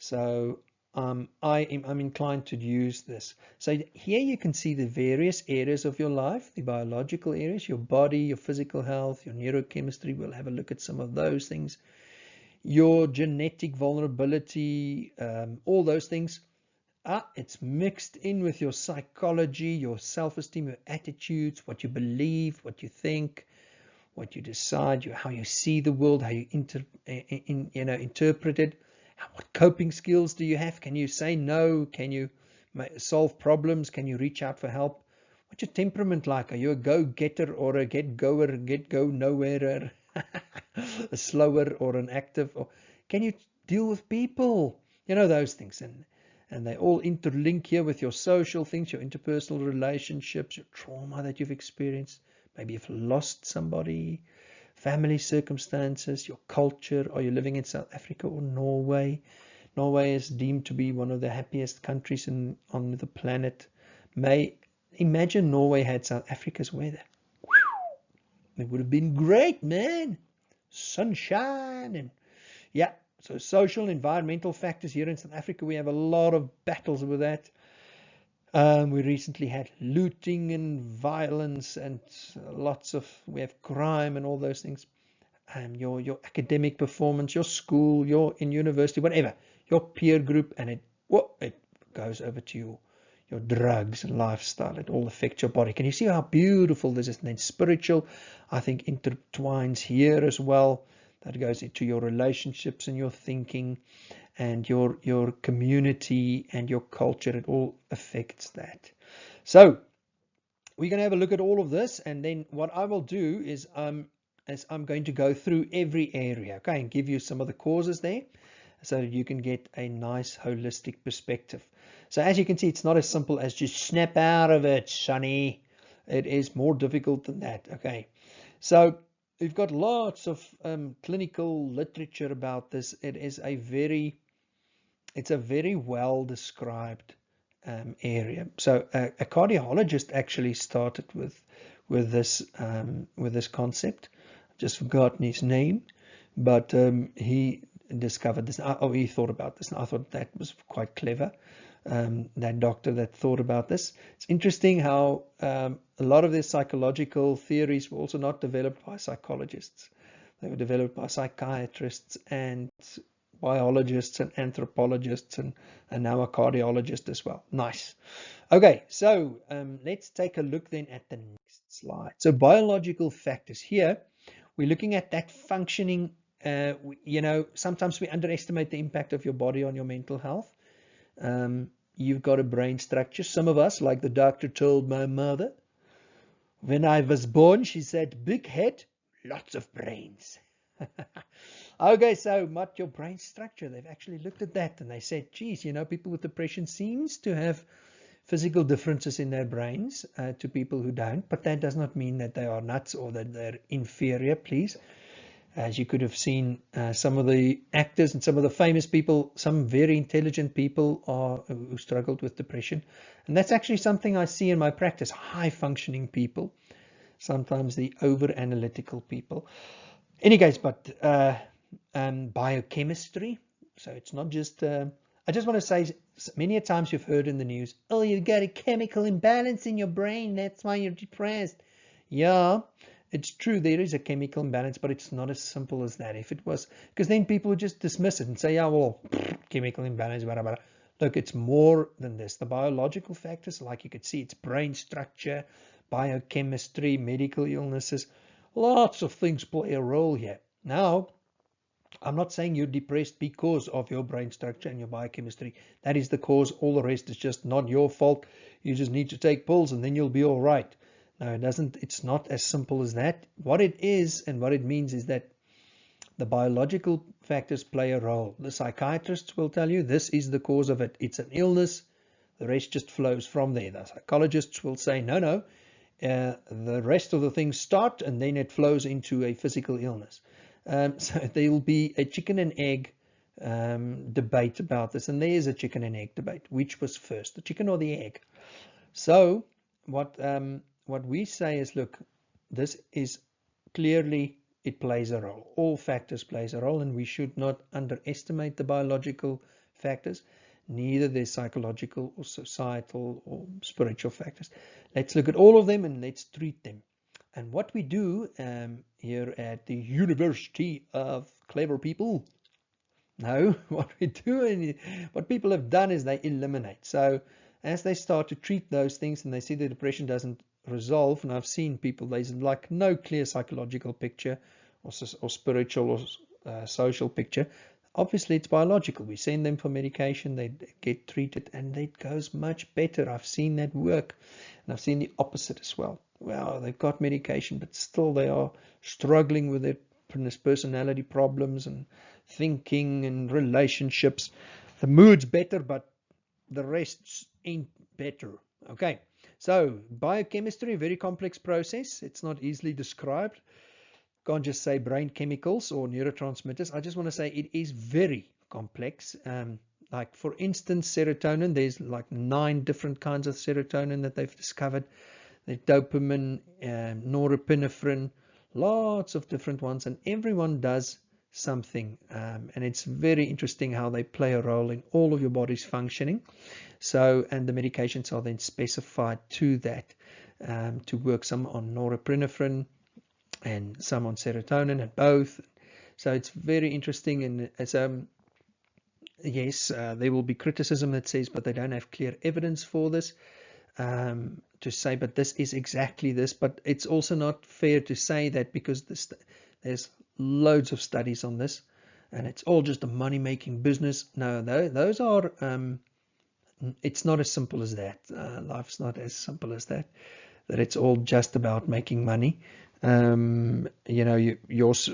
So I'm inclined to use this. So here you can see the various areas of your life, the biological areas, your body, your physical health, your neurochemistry. We'll have a look at some of those things. Your genetic vulnerability, all those things. It's mixed in with your psychology, your self-esteem, your attitudes, what you believe, what you think, what you decide, how you see the world, how you interpret it. What coping skills do you have? Can you say no? Can you solve problems? Can you reach out for help? What's your temperament like? Are you a go-getter or a get-goer, get-go-nowhere, a slower or an active? Or can you deal with people? You know, those things. And they all interlink here with your social things, your interpersonal relationships, your trauma that you've experienced. Maybe you've lost somebody. Family circumstances, your culture. Are you living in South Africa or Norway? Norway is deemed to be one of the happiest countries on the planet. Imagine Norway had South Africa's weather. It would have been great, man. Sunshine and yeah. So social, environmental factors here in South Africa, we have a lot of battles with that. We recently had looting and violence and we have crime and all those things. Your academic performance, your school, in university, whatever, your peer group, and it goes over to your drugs and lifestyle. It all affects your body. Can you see how beautiful this is? And then spiritual, I think, intertwines here as well. That goes into your relationships and your thinking and your community and your culture. It all affects that. So we're going to have a look at all of this, and then what I will do is I'm going to go through every area, okay, and give you some of the causes there so that you can get a nice holistic perspective. So as you can see, it's not as simple as just snap out of it, sonny. It is more difficult than that, okay. So we've got lots of clinical literature about this. It's a very well described area. So a cardiologist actually started with this concept. I've just forgotten his name, but he discovered this. Oh, he thought about this, and I thought that was quite clever. That doctor that thought about this. It's interesting how a lot of their psychological theories were also not developed by psychologists. They were developed by psychiatrists and biologists and anthropologists, and now a cardiologist as well. Nice. Okay, so let's take a look then at the next slide. So biological factors. Here we're looking at that functioning. Sometimes we underestimate the impact of your body on your mental health. You've got a brain structure. Some of us, like the doctor told my mother when I was born, she said, big head, lots of brains. Okay, so what your brain structure? They've actually looked at that and they said, geez, people with depression seems to have physical differences in their brains to people who don't, but that does not mean that they are nuts or that they're inferior, please. As you could have seen, some of the actors and some of the famous people, some very intelligent people who struggled with depression. And that's actually something I see in my practice, high-functioning people, sometimes the over-analytical people. Any case, but biochemistry. So it's not just, I just want to say, many a times you've heard in the news, oh, you got a chemical imbalance in your brain, that's why you're depressed. Yeah. It's true, there is a chemical imbalance, but it's not as simple as that. If it was, because then people would just dismiss it and say, yeah, well, chemical imbalance, blah, blah, blah. Look, it's more than this. The biological factors, like you could see, it's brain structure, biochemistry, medical illnesses, lots of things play a role here. Now, I'm not saying you're depressed because of your brain structure and your biochemistry. That is the cause. All the rest is just not your fault. You just need to take pills and then you'll be all right. No, it doesn't. It's not as simple as that. What it is and what it means is that the biological factors play a role. The psychiatrists will tell you this is the cause of it. It's an illness. The rest just flows from there. The psychologists will say, no, the rest of the things start and then it flows into a physical illness. So there will be a chicken and egg debate about this. And there is a chicken and egg debate. Which was first, the chicken or the egg? So what we say is, look, this is clearly, it plays a role. All factors plays a role, and we should not underestimate the biological factors, neither the psychological or societal or spiritual factors. Let's look at all of them and let's treat them. And what we do here at the University of Clever People, what we do and what people have done is they eliminate. So as they start to treat those things and they see the depression doesn't resolve, and I've seen people, there's like no clear psychological picture or spiritual or social picture. Obviously it's biological. We send them for medication, they get treated, and it goes much better. I've seen that work, and I've seen the opposite as well. Well, they've got medication, but still they are struggling with their personality problems and thinking and relationships. The mood's better, but the rest ain't better. Okay, so biochemistry, very complex process. It's not easily described. Can't just say brain chemicals or neurotransmitters. I just want to say it is very complex. Like for instance, serotonin, there's like 9 different kinds of serotonin that they've discovered. There's dopamine, norepinephrine, lots of different ones, and everyone does something, and it's very interesting how they play a role in all of your body's functioning. So, and the medications are then specified to that, to work some on norepinephrine and some on serotonin, and both. So it's very interesting. And as yes, there will be criticism that says, but they don't have clear evidence for this, to say, but this is exactly this. But it's also not fair to say that because there's loads of studies on this and it's all just a money-making business. No, those are, it's not as simple as that. Life's not as simple as that it's all just about making money. Your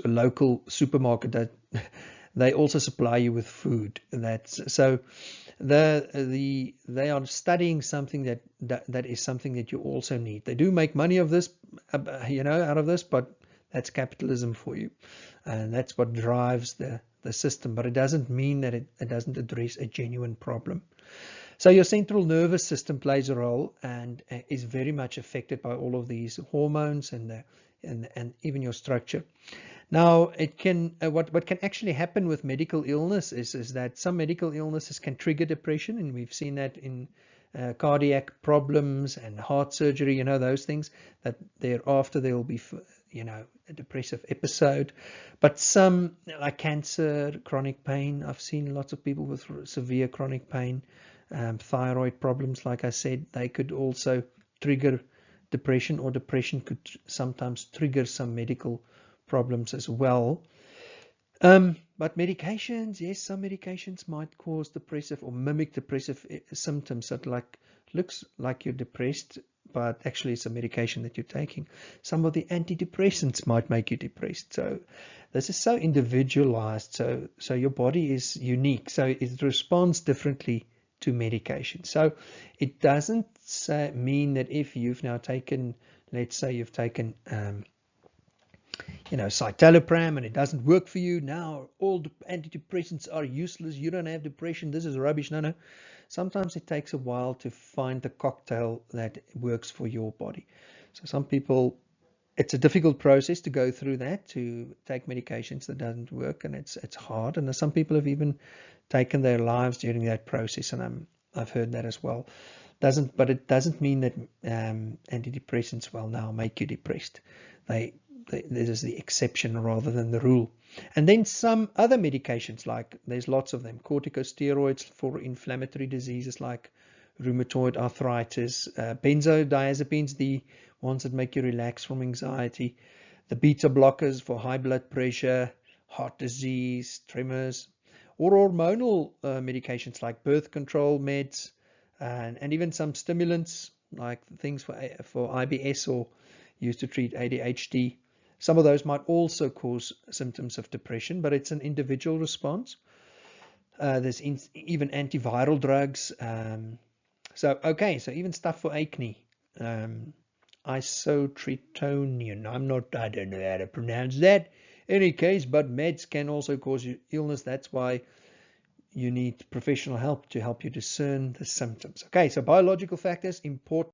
local supermarket, that they also supply you with food. That's so they are studying something that is something that you also need. They do make money of this, out of this, but that's capitalism for you, and that's what drives the system. But it doesn't mean that it doesn't address a genuine problem. So your central nervous system plays a role and is very much affected by all of these hormones and even your structure. Now, it can what can actually happen with medical illness is that some medical illnesses can trigger depression, and we've seen that in cardiac problems and heart surgery, those things, that thereafter there will be, a depressive episode. But some, like cancer, chronic pain, I've seen lots of people with severe chronic pain, thyroid problems, like I said, they could also trigger depression, or depression could sometimes trigger some medical problems as well. But medications, yes, some medications might cause depressive or mimic depressive symptoms that looks like you're depressed, but actually it's a medication that you're taking. Some of the antidepressants might make you depressed. So this is so individualized. So your body is unique. So it responds differently to medication. So it doesn't mean that if you've now taken, let's say you've taken citalopram and it doesn't work for you, now all the antidepressants are useless, you don't have depression, this is rubbish. No. Sometimes it takes a while to find the cocktail that works for your body. So some people, it's a difficult process to go through that, to take medications that doesn't work, and it's hard, and some people have even taken their lives during that process, and I've heard that as well. But it doesn't mean that antidepressants will now make you depressed. This is the exception rather than the rule. And then some other medications, like there's lots of them, corticosteroids for inflammatory diseases like rheumatoid arthritis, benzodiazepines, the ones that make you relax from anxiety, the beta blockers for high blood pressure, heart disease, tremors, or hormonal medications like birth control meds, and even some stimulants like things for IBS or used to treat ADHD. Some of those might also cause symptoms of depression, but it's an individual response. There's even antiviral drugs. So even stuff for acne. Isotretinoin. I don't know how to pronounce that. In any case, but meds can also cause you illness. That's why you need professional help to help you discern the symptoms. Okay, so biological factors, important.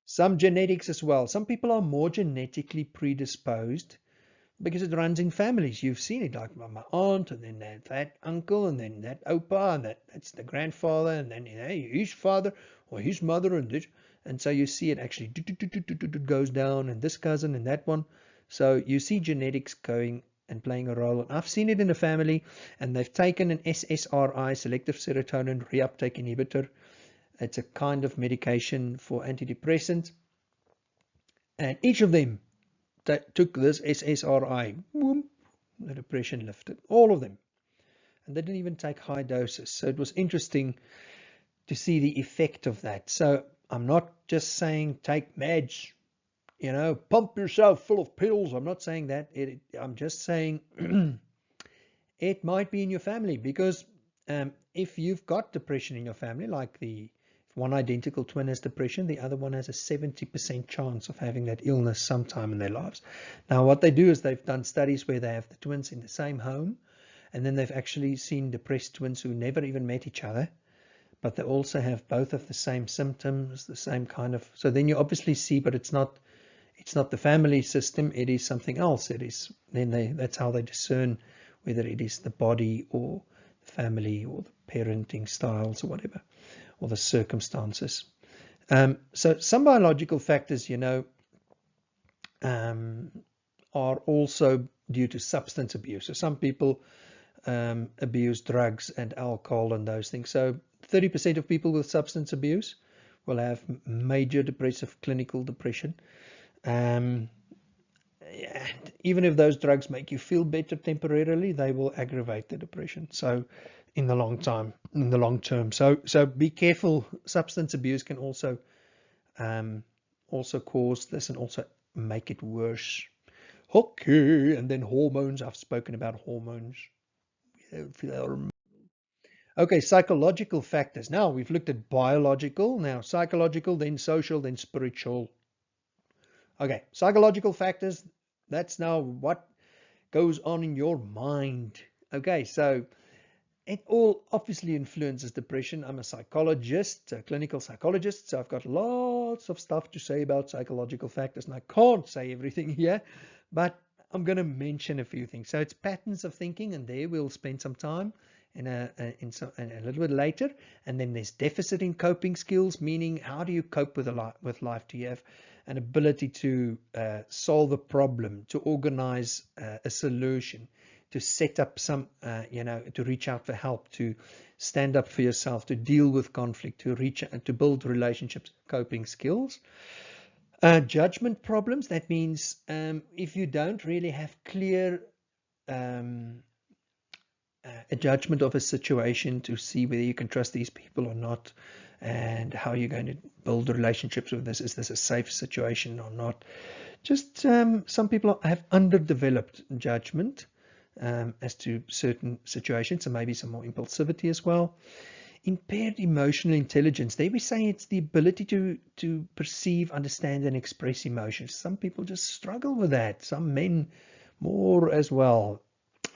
Some genetics as well. Some people are more genetically predisposed because it runs in families. You've seen it, like my aunt, and then that uncle, and then that opa, and that's the grandfather, and then his father or his mother, and so you see it actually goes down, and this cousin and that one. So you see genetics going and playing a role. And I've seen it in a family, and they've taken an SSRI, selective serotonin reuptake inhibitor. It's a kind of medication for antidepressants, and each of them that took this SSRI, boom, the depression lifted, all of them, and they didn't even take high doses. So it was interesting to see the effect of that. So I'm not just saying take meds, pump yourself full of pills. I'm not saying that. I'm just saying it might be in your family, because if you've got depression in your family, like if one identical twin has depression, the other one has a 70% chance of having that illness sometime in their lives. Now, what they do is they've done studies where they have the twins in the same home, and then they've actually seen depressed twins who never even met each other, but they also have both of the same symptoms, the same kind of. So then you obviously see, but it's not the family system, it is something else. That's how they discern whether it is the body or the family or the parenting styles or whatever, or the circumstances. So some biological factors, are also due to substance abuse. So some people abuse drugs and alcohol and those things. So 30% of people with substance abuse will have major depressive clinical depression. Even if those drugs make you feel better temporarily, they will aggravate the depression. So in the long term. So be careful. Substance abuse can also cause this and also make it worse. Okay, and then hormones. I've spoken about hormones. Okay, psychological factors. Now we've looked at biological, now psychological, then social, then spiritual. Okay, psychological factors. That's now what goes on in your mind. Okay, so it all obviously influences depression. I'm a psychologist, a clinical psychologist, so I've got lots of stuff to say about psychological factors, and I can't say everything here, but I'm going to mention a few things. So it's patterns of thinking, and there we'll spend some time in a little bit later. And then there's deficit in coping skills, meaning how do you cope with life? Do you have an ability to solve a problem, to organize a solution, to set up some, to reach out for help, to stand up for yourself, to deal with conflict, to build relationships, coping skills. Judgment problems, that means if you don't really have clear a judgment of a situation to see whether you can trust these people or not, and how you're going to build relationships with this. Is this a safe situation or not? Just some people have underdeveloped judgment as to certain situations, and maybe some more impulsivity as well. Impaired emotional intelligence. There we say it's the ability to perceive, understand, and express emotions. Some people just struggle with that. Some men more as well.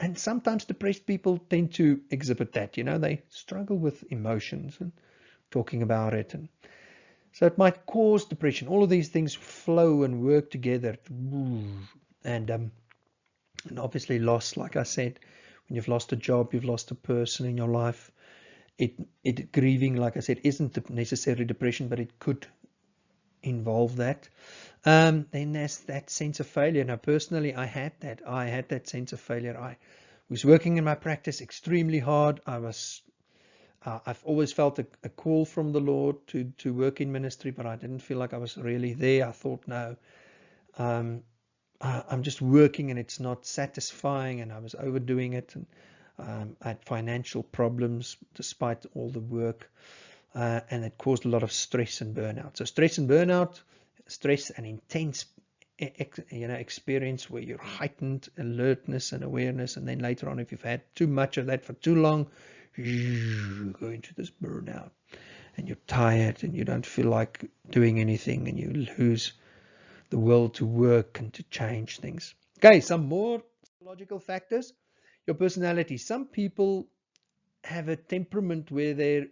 And sometimes depressed people tend to exhibit that. They struggle with emotions and talking about it. And so it might cause depression. All of these things flow and work together. And obviously loss, like I said, when you've lost a job, you've lost a person in your life. Grieving, like I said, isn't necessarily depression, but it could involve that. Then there's that sense of failure. Now, personally, I had that sense of failure. I was working in my practice extremely hard. I've always felt a call from the Lord to work in ministry, but I didn't feel like I was really there. I thought, no, I'm just working and it's not satisfying, and I was overdoing it, and I had financial problems despite all the work, and it caused a lot of stress and burnout. So stress and intense experience where you're heightened alertness and awareness, and then later on, if you've had too much of that for too long, you go into this burnout, and you're tired and you don't feel like doing anything, and you lose the will to work and to change things. Okay, some more psychological factors. Your personality. Some people have a temperament where they're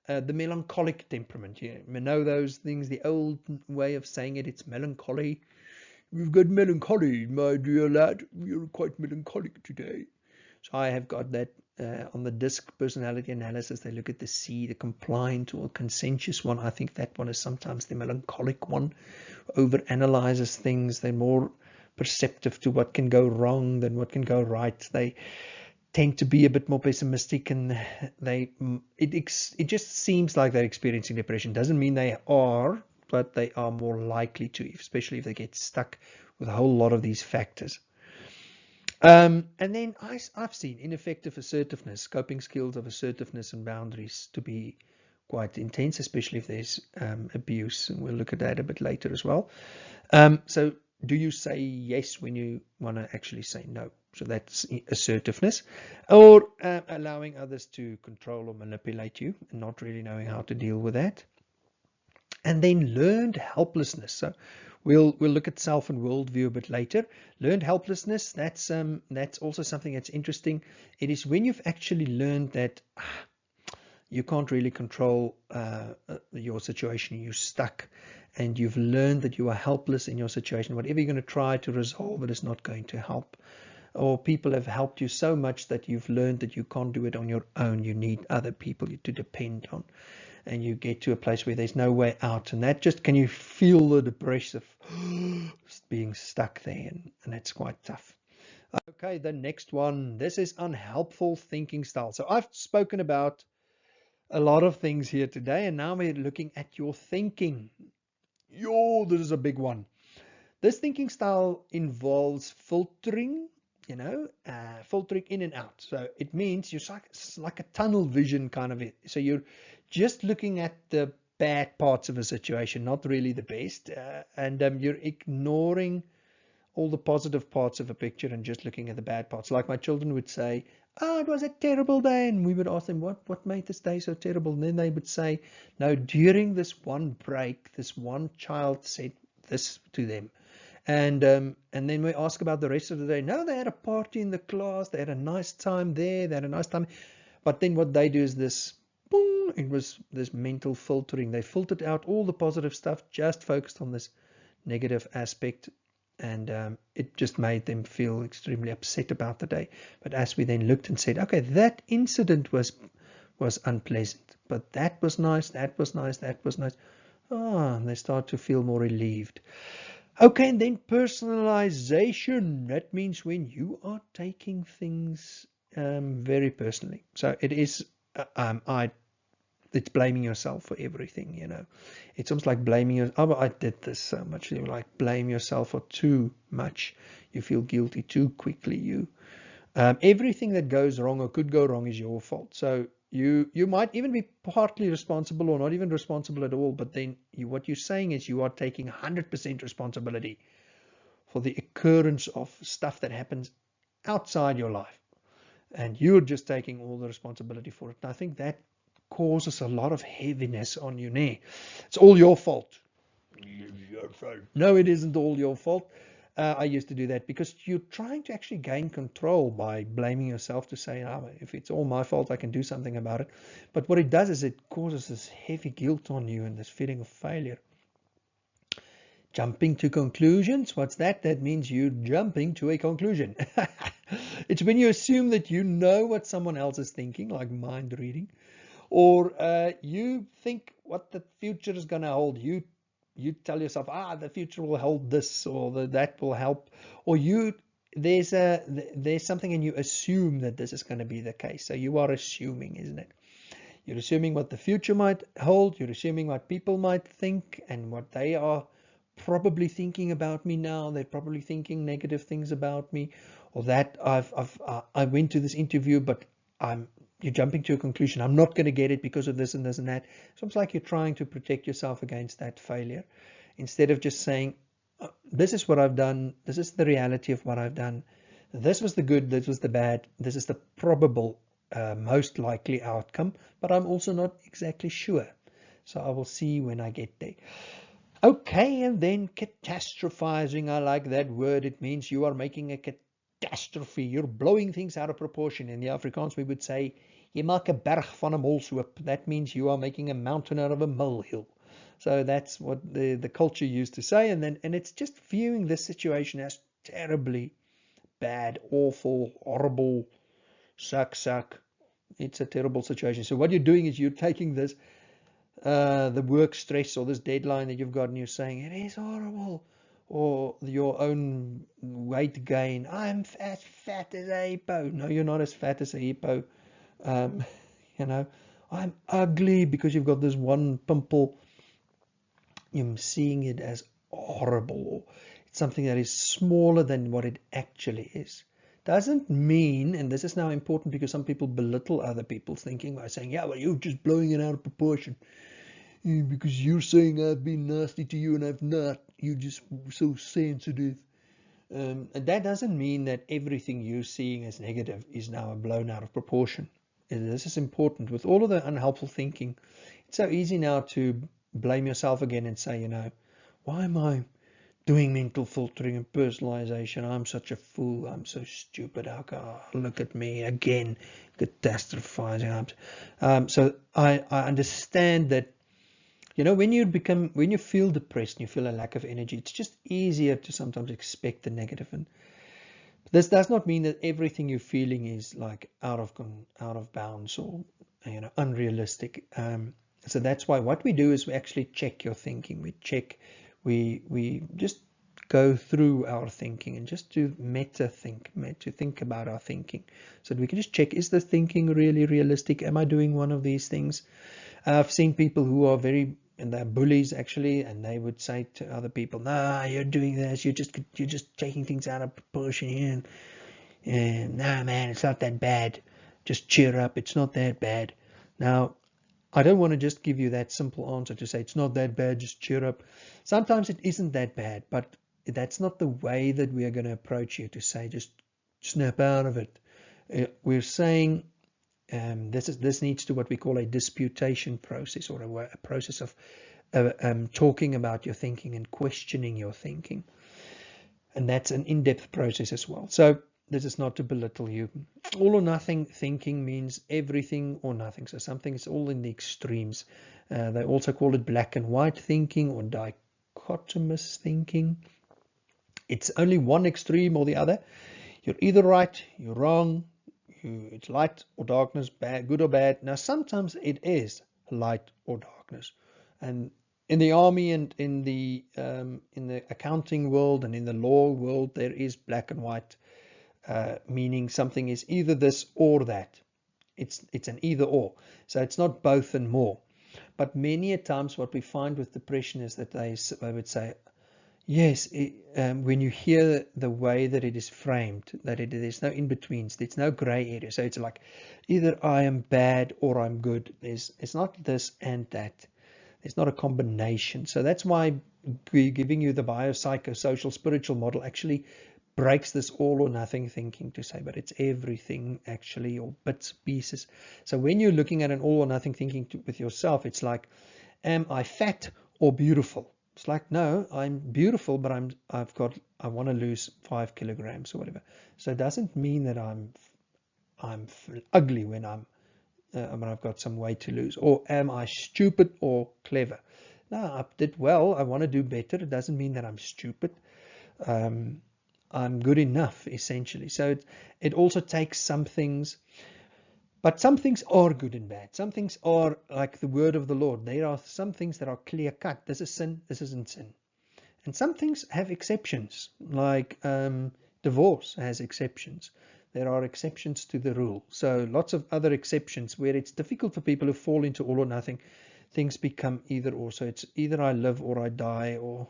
the melancholic temperament. You know those things, the old way of saying it, it's melancholy. We've got melancholy, my dear lad. You're quite melancholic today. So I have got that on the DISC personality analysis. They look at the C, the compliant or conscientious one. I think that one is sometimes the melancholic one. Overanalyzes things. They're more perceptive to what can go wrong than what can go right. They tend to be a bit more pessimistic, and it just seems like they're experiencing depression. Doesn't mean they are, but they are more likely to, especially if they get stuck with a whole lot of these factors. And then I've seen ineffective assertiveness, coping skills of assertiveness and boundaries to be quite intense, especially if there's abuse, and we'll look at that a bit later as well. So do you say yes when you want to actually say no? So that's assertiveness, or allowing others to control or manipulate you and not really knowing how to deal with that. And then learned helplessness. So we'll look at self and worldview a bit later. Learned helplessness, that's also something that's interesting. It is when you've actually learned that you can't really control your situation, you're stuck, and you've learned that you are helpless in your situation. Whatever you're going to try to resolve it is not going to help. Or people have helped you so much that you've learned that you can't do it on your own. You need other people to depend on. And you get to a place where there's no way out. And that just, can you feel the depressive being stuck there? And it's quite tough. Okay, the next one. This is unhelpful thinking style. So I've spoken about a lot of things here today, and now we're looking at your thinking. This is a big one. This thinking style involves filtering, filtering in and out. So it means it's like a tunnel vision kind of it. So you're just looking at the bad parts of a situation, not really the best, and you're ignoring all the positive parts of a picture and just looking at the bad parts. Like my children would say, "Oh, it was a terrible day," and we would ask them, what made this day so terrible? And then they would say, "No, during this one break, this one child said this to them." And then we ask about the rest of the day. No, they had a party in the class. They had a nice time there. They had a nice time. But then what they do is this, boom, it was this mental filtering. They filtered out all the positive stuff, just focused on this negative aspect, and it just made them feel extremely upset about the day. But as we then looked and said, okay, that incident was unpleasant, but that was nice, that was nice, that was nice. And they start to feel more relieved. Okay, and then personalization. That means when you are taking things very personally. So it is, it's blaming yourself for everything, you know. It's almost like blaming yourself. Oh, I did this so much. You like blame yourself for too much. You feel guilty too quickly. Everything that goes wrong or could go wrong is your fault. So you might even be partly responsible or not even responsible at all. But then what you're saying is you are taking 100% responsibility for the occurrence of stuff that happens outside your life, and you're just taking all the responsibility for it. And I think that causes a lot of heaviness on you. It's all your fault. No, it isn't all your fault. I used to do that because you're trying to actually gain control by blaming yourself to say, oh, if it's all my fault, I can do something about it. But what it does is it causes this heavy guilt on you and this feeling of failure. Jumping to conclusions. What's that? That means you're jumping to a conclusion. It's when you assume that you know what someone else is thinking, like mind reading, or you think what the future is going to hold. You tell yourself, the future will hold this, or that will help, or there's something and you assume that this is going to be the case. So you are assuming, isn't it? You're assuming what the future might hold. You're assuming what people might think and what they are probably thinking about me now. They're probably thinking negative things about me, or that I went to this interview, but you're jumping to a conclusion. I'm not going to get it because of this and this and that. So it's like you're trying to protect yourself against that failure, instead of just saying, this is what I've done. This is the reality of what I've done. This was the good. This was the bad. This is the probable, most likely outcome, but I'm also not exactly sure. So I will see when I get there. Okay, and then catastrophizing. I like that word. It means you are making a catastrophe. You're blowing things out of proportion. In the Afrikaans, we would say, "Je maak 'n berg van 'n molshoop." That means you are making a mountain out of a molehill. So that's what the culture used to say, and it's just viewing this situation as terribly bad, awful, horrible, suck. It's a terrible situation. So what you're doing is you're taking this the work stress or this deadline that you've got, and you're saying it is horrible, or your own weight gain. I'm as fat as a hippo. No, you're not as fat as a hippo. Um, you know, I'm ugly because you've got this one pimple. You're seeing it as horrible, or it's something that is smaller than what it actually is. Doesn't mean, and this is now important because some people belittle other people's thinking by saying, yeah, well, you're just blowing it out of proportion. Because you're saying I've been nasty to you and I've not. You're just so sensitive. And that doesn't mean that everything you're seeing as negative is now blown out of proportion. And this is important. With all of the unhelpful thinking, it's so easy now to blame yourself again and say, why am I doing mental filtering and personalization? I'm such a fool. I'm so stupid. Look at me again, catastrophizing. So I understand that. When you feel depressed and you feel a lack of energy, it's just easier to sometimes expect the negative. And this does not mean that everything you're feeling is like out of bounds or unrealistic. So that's why what we do is we actually check your thinking. We just go through our thinking and just to to think about our thinking, so that we can just check, is this thinking really realistic? Am I doing one of these things? I've seen people who are and they're bullies actually, and they would say to other people, "Nah, you're doing this. You're just taking things out of proportion here. And nah, man, it's not that bad. Just cheer up. It's not that bad." Now, I don't want to just give you that simple answer to say it's not that bad. Just cheer up. Sometimes it isn't that bad, but that's not the way that we are going to approach you. To say just snap out of it. We're saying. This needs to what we call a disputation process, or a process of talking about your thinking and questioning your thinking, and that's an in-depth process as well. So this is not to belittle you. All or nothing thinking means everything or nothing. So something is all in the extremes. They also call it black and white thinking or dichotomous thinking. It's only one extreme or the other. You're either right, you're wrong, it's light or darkness, bad, good or bad. Now sometimes it is light or darkness, and in the army and in the accounting world and in the law world, there is black and white, meaning something is either this or that. It's an either or. So it's not both and more. But many a times what we find with depression is that they would say, yes, when you hear the way that it is framed, that there's no in-betweens, there's no gray area. So it's like either I am bad or I'm good. It's not this and that. It's not a combination. So that's why we're giving you the biopsychosocial-spiritual model actually breaks this all or nothing thinking to say, but it's everything actually, or bits, pieces. So when you're looking at an all or nothing thinking with yourself, it's like, am I fat or beautiful? It's like, no, I'm beautiful, but I want to lose 5 kilograms or whatever. So it doesn't mean that I'm ugly when I've got some weight to lose. Or am I stupid or clever? No, I did well. I want to do better. It doesn't mean that I'm stupid. I'm good enough, essentially. So it also takes some things, but some things are good and bad. Some things are like the word of the Lord. There are some things that are clear cut. This is sin, this isn't sin. And some things have exceptions, like divorce has exceptions. There are exceptions to the rule. So lots of other exceptions where it's difficult for people who fall into all or nothing. Things become either or. So it's either I live or I die, or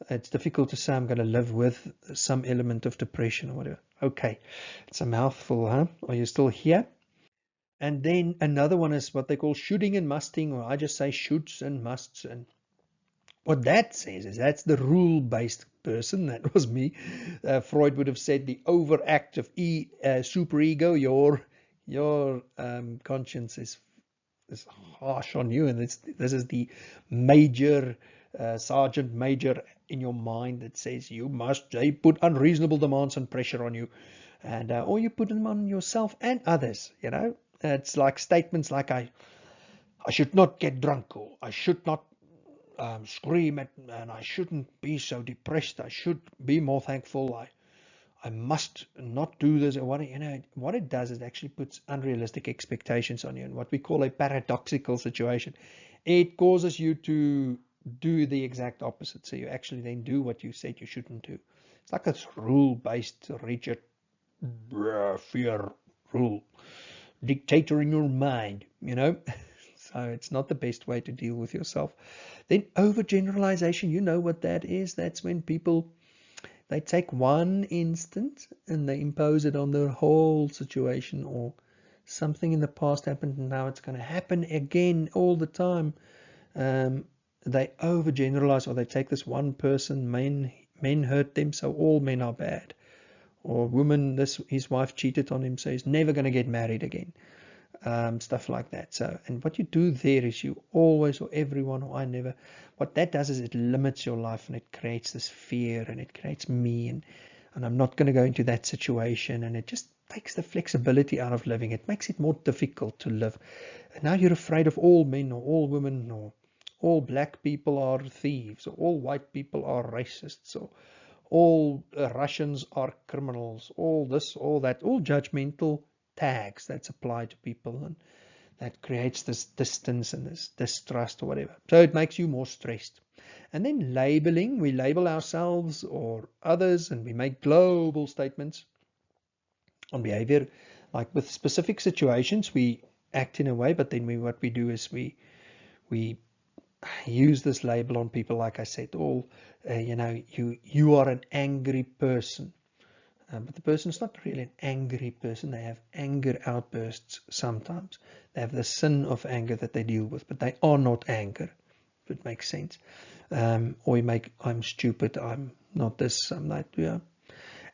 it's difficult to say I'm going to live with some element of depression or whatever. Okay, it's a mouthful, huh? Are you still here? And then another one is what they call shooting and musting, or I just say shoots and musts. And what that says is that's the rule-based person. That was me. Freud would have said the overactive superego. Your conscience is harsh on you, and this is the major sergeant major in your mind that says they put unreasonable demands and pressure on you, and or you put them on yourself and others. It's like statements like I should not get drunk, or I should not scream and I shouldn't be so depressed. I should be more thankful. I must not do this. What it does is it actually puts unrealistic expectations on you, and what we call a paradoxical situation. It causes you to do the exact opposite. So you actually then do what you said you shouldn't do. It's like this rule-based, rigid, fear rule, dictator in your mind, So it's not the best way to deal with yourself. Then overgeneralization, you know what that is. That's when people, they take one instant and they impose it on the whole situation, or something in the past happened and now it's going to happen again all the time. They overgeneralize, or they take this one person, men hurt them, so all men are bad. Or woman, his wife cheated on him, so he's never going to get married again. Stuff like that. So, and what you do there is you always, or everyone, or I never, what that does is it limits your life, and it creates this fear, and it creates me, and I'm not going to go into that situation, and it just takes the flexibility out of living. It makes it more difficult to live. And now you're afraid of all men or all women, or all black people are thieves, or all white people are racists, or all Russians are criminals, all this, all that, all judgmental tags that's applied to people, and that creates this distance and this distrust or whatever. So it makes you more stressed. And then labeling, we label ourselves or others, and we make global statements on behavior. Like with specific situations, we act in a way, but then what we do is we use this label on people. Like I said, you are an angry person. But the person is not really an angry person. They have anger outbursts sometimes. They have the sin of anger that they deal with, but they are not anger, if it makes sense. Or you make, I'm stupid, I'm not this, I'm that, yeah.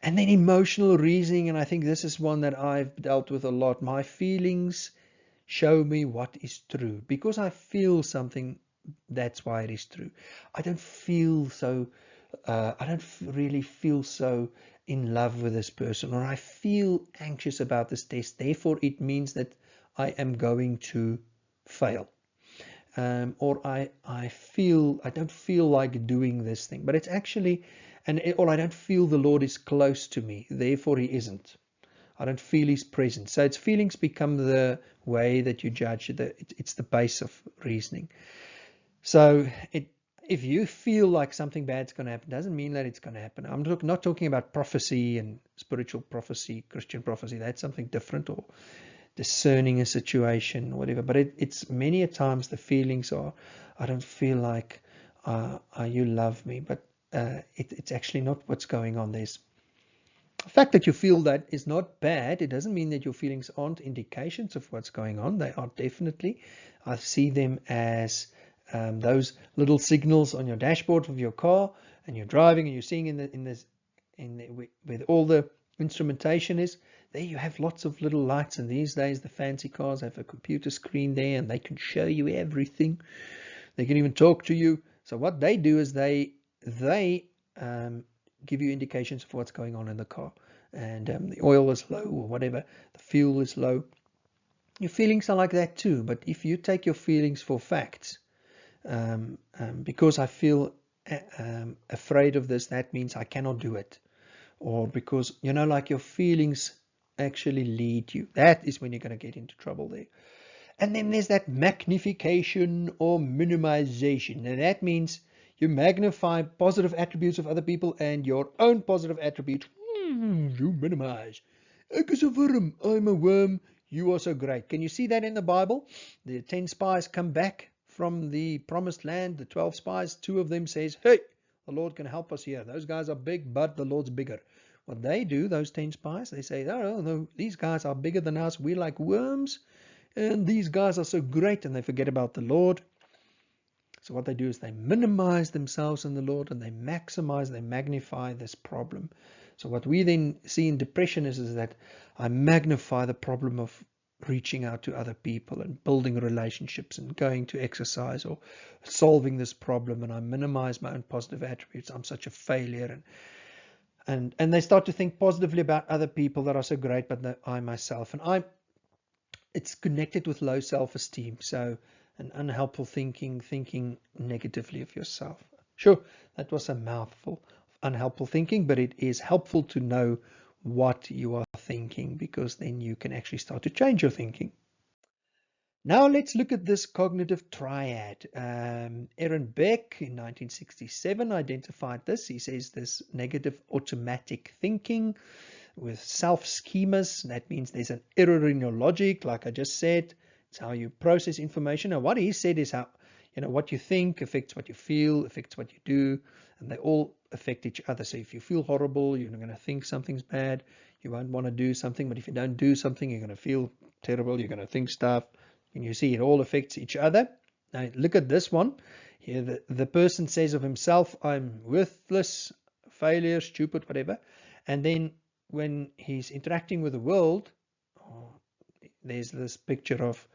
And then emotional reasoning, and I think this is one that I've dealt with a lot. My feelings show me what is true. Because I feel something, that's why it is true. I don't really feel so in love with this person, or I feel anxious about this test, therefore it means that I am going to fail. Or I don't feel like doing this thing, but it's actually, or I don't feel the Lord is close to me, therefore he isn't. I don't feel his presence. So its feelings become the way that you judge. It's the base of reasoning. So if you feel like something bad's going to happen, doesn't mean that it's going to happen. I'm not talking about prophecy and spiritual prophecy, Christian prophecy. That's something different, or discerning a situation, whatever. But it's many a times the feelings are, I don't feel like you love me, but it's actually not what's going on. There's the fact that you feel that is not bad. It doesn't mean that your feelings aren't indications of what's going on. They are definitely. I see them as those little signals on your dashboard of your car, and you're driving and you're seeing where all the instrumentation is. There you have lots of little lights, and these days the fancy cars have a computer screen there, and they can show you everything. They can even talk to you. So what they do is they give you indications of what's going on in the car, and the oil is low or whatever, the fuel is low. Your feelings are like that too, but if you take your feelings for facts, because I feel afraid of this, that means I cannot do it, or because, like your feelings actually lead you, that is when you're going to get into trouble there. And then there's that magnification or minimization. Now that means you magnify positive attributes of other people and your own positive attributes. You minimize. Ek is 'n worm, I'm a worm, you are so great. Can you see that in the Bible? The 10 spies come back from the promised land, the 12 spies, 2 of them says, hey, the Lord can help us here. Those guys are big, but the Lord's bigger. What they do, those 10 spies, they say, oh, no, these guys are bigger than us. We're like worms, and these guys are so great, and they forget about the Lord. So what they do is they minimize themselves in the Lord, and they maximize, they magnify this problem. So what we then see in depression is that I magnify the problem of reaching out to other people and building relationships and going to exercise or solving this problem, and I minimize my own positive attributes. I'm such a failure, and they start to think positively about other people that are so great, but that I myself, and it's connected with low self-esteem. So an unhelpful thinking negatively of yourself. Sure, that was a mouthful of unhelpful thinking, but it is helpful to know what you are thinking, because then you can actually start to change your thinking. Now let's look at this cognitive triad. Aaron Beck in 1967 identified this. He says this negative automatic thinking with self-schemas. That means there's an error in your logic, like I just said. It's how you process information. And what he said is how, what you think affects what you feel, affects what you do, and they all affect each other. So if you feel horrible, you're going to think something's bad. You won't want to do something, but if you don't do something, you're going to feel terrible. You're going to think stuff. And you see it all affects each other. Now look at this one. Here the person says of himself, I'm worthless, failure, stupid, whatever. And then when he's interacting with the world, there's this picture of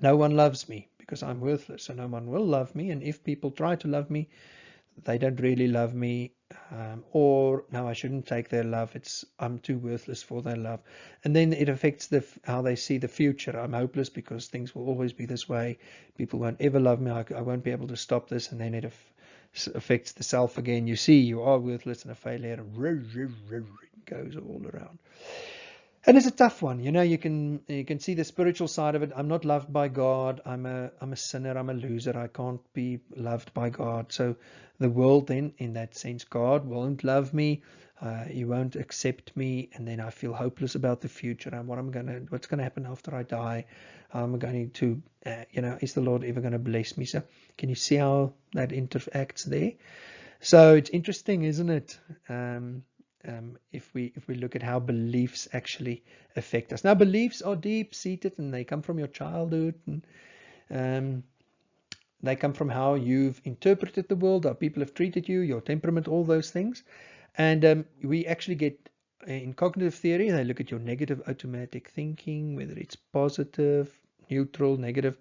no one loves me because I'm worthless, so no one will love me. And if people try to love me, they don't really love me, or no, I shouldn't take their love. I'm too worthless for their love. And then it affects how they see the future. I'm hopeless because things will always be this way. People won't ever love me. I won't be able to stop this. And then it affects the self again. You see, you are worthless and a failure. It goes all around. And it's a tough one. You can see the spiritual side of it. I'm not loved by God. I'm a sinner. I'm a loser. I can't be loved by God. So the world then, in that sense, God won't love me. He won't accept me. And then I feel hopeless about the future and what's going to happen after I die. I'm going to, is the Lord ever going to bless me? So can you see how that interacts there? So it's interesting, isn't it? If we look at how beliefs actually affect us. Now, beliefs are deep-seated, and they come from your childhood, and they come from how you've interpreted the world, how people have treated you, your temperament, all those things. And we actually get, in cognitive theory, they look at your negative automatic thinking, whether it's positive, neutral, negative,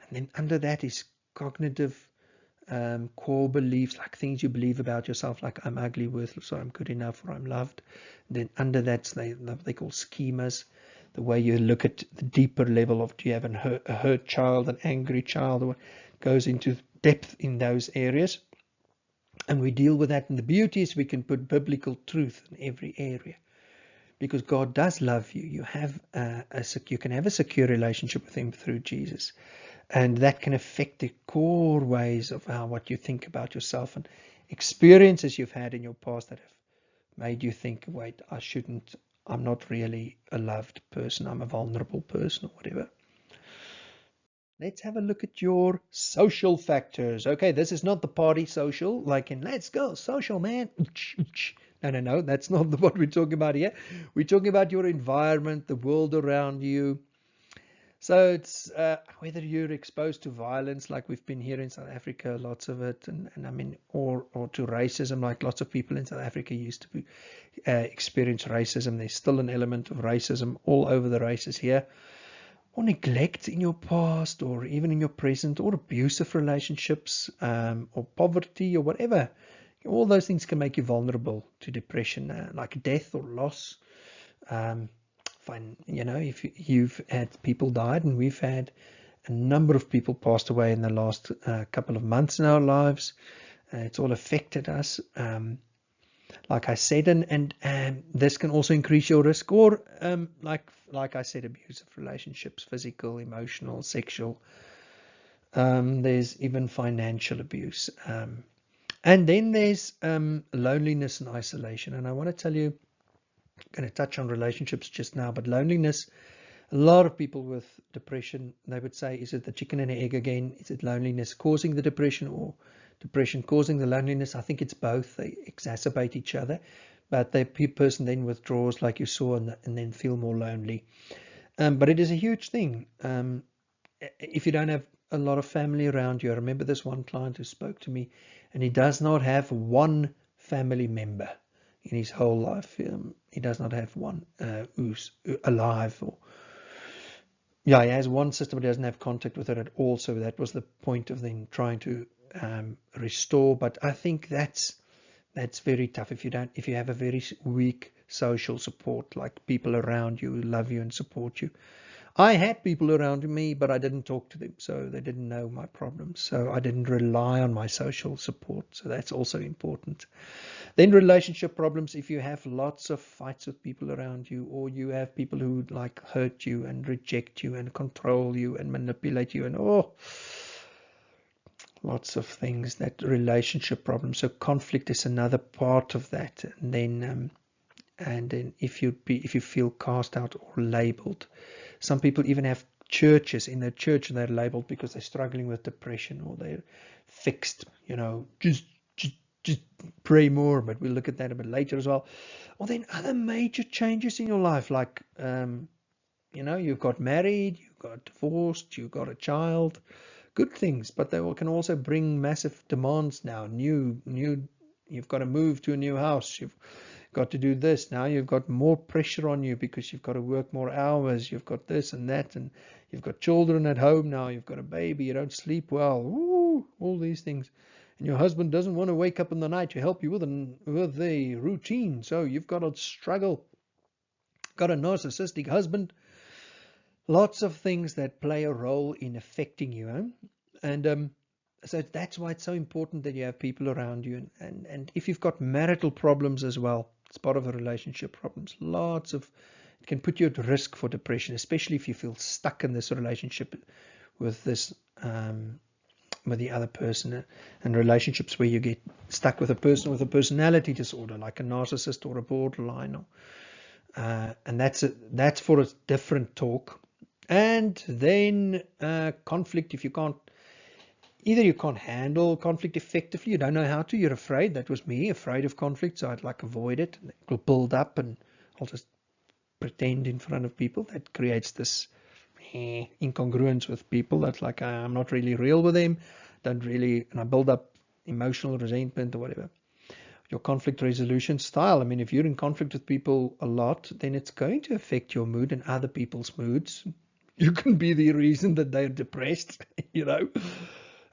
and then under that is cognitive core beliefs, like things you believe about yourself, like I'm ugly, worthless, or I'm good enough, or I'm loved. And then under that, they call schemas. The way you look at the deeper level of, do you have a hurt child, an angry child, or goes into depth in those areas. And we deal with that. And the beauty is we can put biblical truth in every area, because God does love you. You can have a secure relationship with Him through Jesus, and that can affect the core ways of what you think about yourself and experiences you've had in your past that have made you think, wait, I'm not really a loved person, I'm a vulnerable person, or whatever. Let's have a look at your social factors. Okay, this is not the party social, like in let's go, social, man. No, that's not what we're talking about here. We're talking about your environment, the world around you. So it's whether you're exposed to violence, like we've been here in South Africa, lots of it, and I mean, or to racism, like lots of people in South Africa used to experience racism. There's still an element of racism all over the races here. Or neglect in your past, or even in your present, or abusive relationships, or poverty, or whatever. All those things can make you vulnerable to depression, like death or loss. If you've had people died, and we've had a number of people passed away in the last couple of months in our lives. It's all affected us. Like I said, and this can also increase your risk, or like I said, abusive relationships, physical, emotional, sexual. There's even financial abuse. And then there's loneliness and isolation. And I want to tell you, I'm going to touch on relationships just now, but loneliness, a lot of people with depression, they would say, is it the chicken and egg again? Is it loneliness causing the depression, or depression causing the loneliness? I think it's both. They exacerbate each other, but the person then withdraws, like you saw, and then feel more lonely. But it is a huge thing. If you don't have a lot of family around you, I remember this one client who spoke to me, and he does not have one family member in his whole life. He does not have one who's alive, or he has one sister, but he doesn't have contact with her at all. So that was the point of them trying to restore. But I think that's very tough if you have a very weak social support, like people around you who love you and support you. I had people around me, but I didn't talk to them, so they didn't know my problems. So I didn't rely on my social support. So that's also important. Then relationship problems. If you have lots of fights with people around you, or you have people who like hurt you and reject you and control you and manipulate you, and lots of things, that relationship problems. So conflict is another part of that. And then if you feel cast out or labeled. Some people even have churches in their church, and they're labeled because they're struggling with depression, or they're fixed, just pray more, but we'll look at that a bit later as well. Or then other major changes in your life, like you've got married, you got divorced, you got a child, good things, but they can also bring massive demands now. You've got to move to a new house, you've got to do this, now you've got more pressure on you because you've got to work more hours, you've got this and that, and you've got children at home now, you've got a baby, you don't sleep well, all these things, and your husband doesn't want to wake up in the night to help you with the routine, so you've got to struggle, got a narcissistic husband, lots of things that play a role in affecting you, and so that's why it's so important that you have people around you, and if you've got marital problems as well, it's part of the relationship problems. It can put you at risk for depression, especially if you feel stuck in this relationship with the other person, and relationships where you get stuck with a person with a personality disorder, like a narcissist or a borderline, and that's for a different talk. And then conflict. If you can't handle conflict effectively, you don't know how to, you're afraid. That was me, afraid of conflict, so I'd avoid it. It will build up, and I'll just pretend in front of people. That creates this incongruence with people. That's like I'm not really real with them, and I build up emotional resentment or whatever. Your conflict resolution style. I mean, if you're in conflict with people a lot, then it's going to affect your mood and other people's moods. You can be the reason that they're depressed,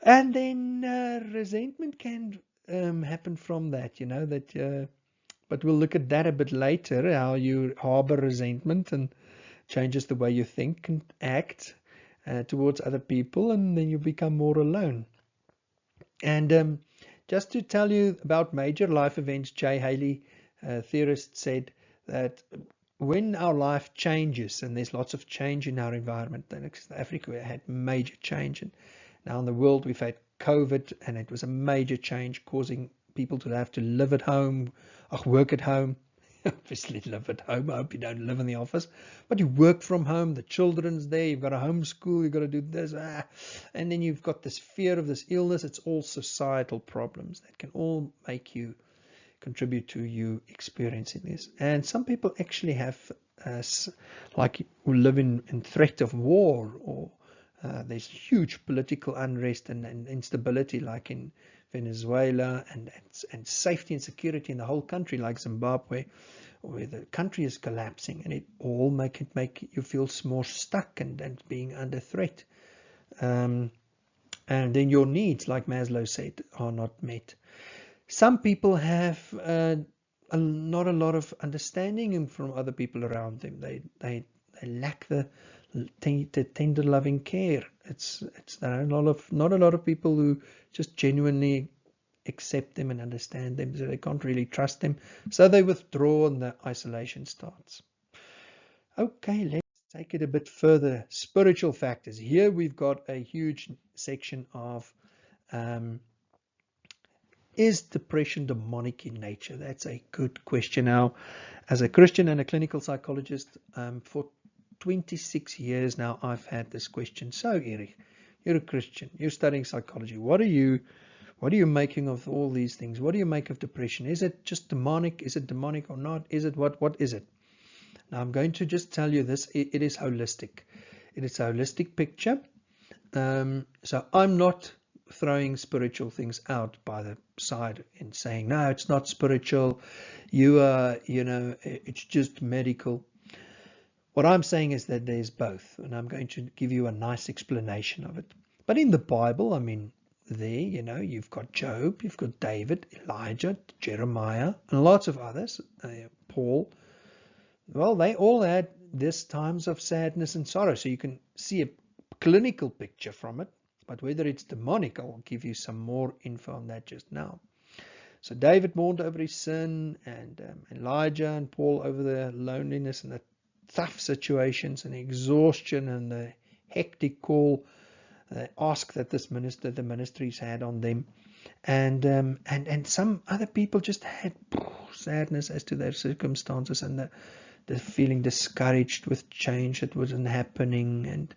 And then resentment can happen from that, but we'll look at that a bit later, how you harbor resentment and changes the way you think and act towards other people, and then you become more alone. And just to tell you about major life events, J. Haley, theorist, said that when our life changes, and there's lots of change in our environment, in Africa we had major change, and now in the world we've had COVID, and it was a major change, causing people to have to live at home, or work at home. Obviously live at home. I hope you don't live in the office, but you work from home. The children's there. You've got to homeschool. You've got to do this, and then you've got this fear of this illness. It's all societal problems that can all make you contribute to you experiencing this. And some people actually have, like, who live in threat of war, or there's huge political unrest and instability, like in Venezuela, and safety and security in the whole country, like Zimbabwe, where the country is collapsing, and it all make you feel more stuck and being under threat. And then your needs, like Maslow said, are not met. Some people have not a lot of understanding from other people around them. They lack the tender, loving care. There are not a lot of people who just genuinely accept them and understand them, so they can't really trust them. So they withdraw, and the isolation starts. Okay, let's take it a bit further. Spiritual factors. Here we've got a huge section of is depression demonic in nature? That's a good question. Now, as a Christian and a clinical psychologist, for 26 years now, I've had this question. So, Erich, you're a Christian, you're studying psychology. What are you making of all these things? What do you make of depression? Is it just demonic? Is it demonic or not? Is it what is it? Now, I'm going to just tell you this. It is holistic. It is a holistic picture. So I'm not throwing spiritual things out by the side and saying, no, it's not spiritual. It's just medical. What I'm saying is that there's both, and I'm going to give you a nice explanation of it. But in the Bible, I mean, you've got Job, you've got David, Elijah, Jeremiah, and lots of others, Paul. Well, they all had these times of sadness and sorrow, so you can see a clinical picture from it. But whether it's demonic, I'll give you some more info on that just now. So David mourned over his sin, and Elijah and Paul over the loneliness and the tough situations and the exhaustion and the hectic call, ask that the ministries had on them. And some other people just had sadness as to their circumstances, and the feeling discouraged with change that wasn't happening, and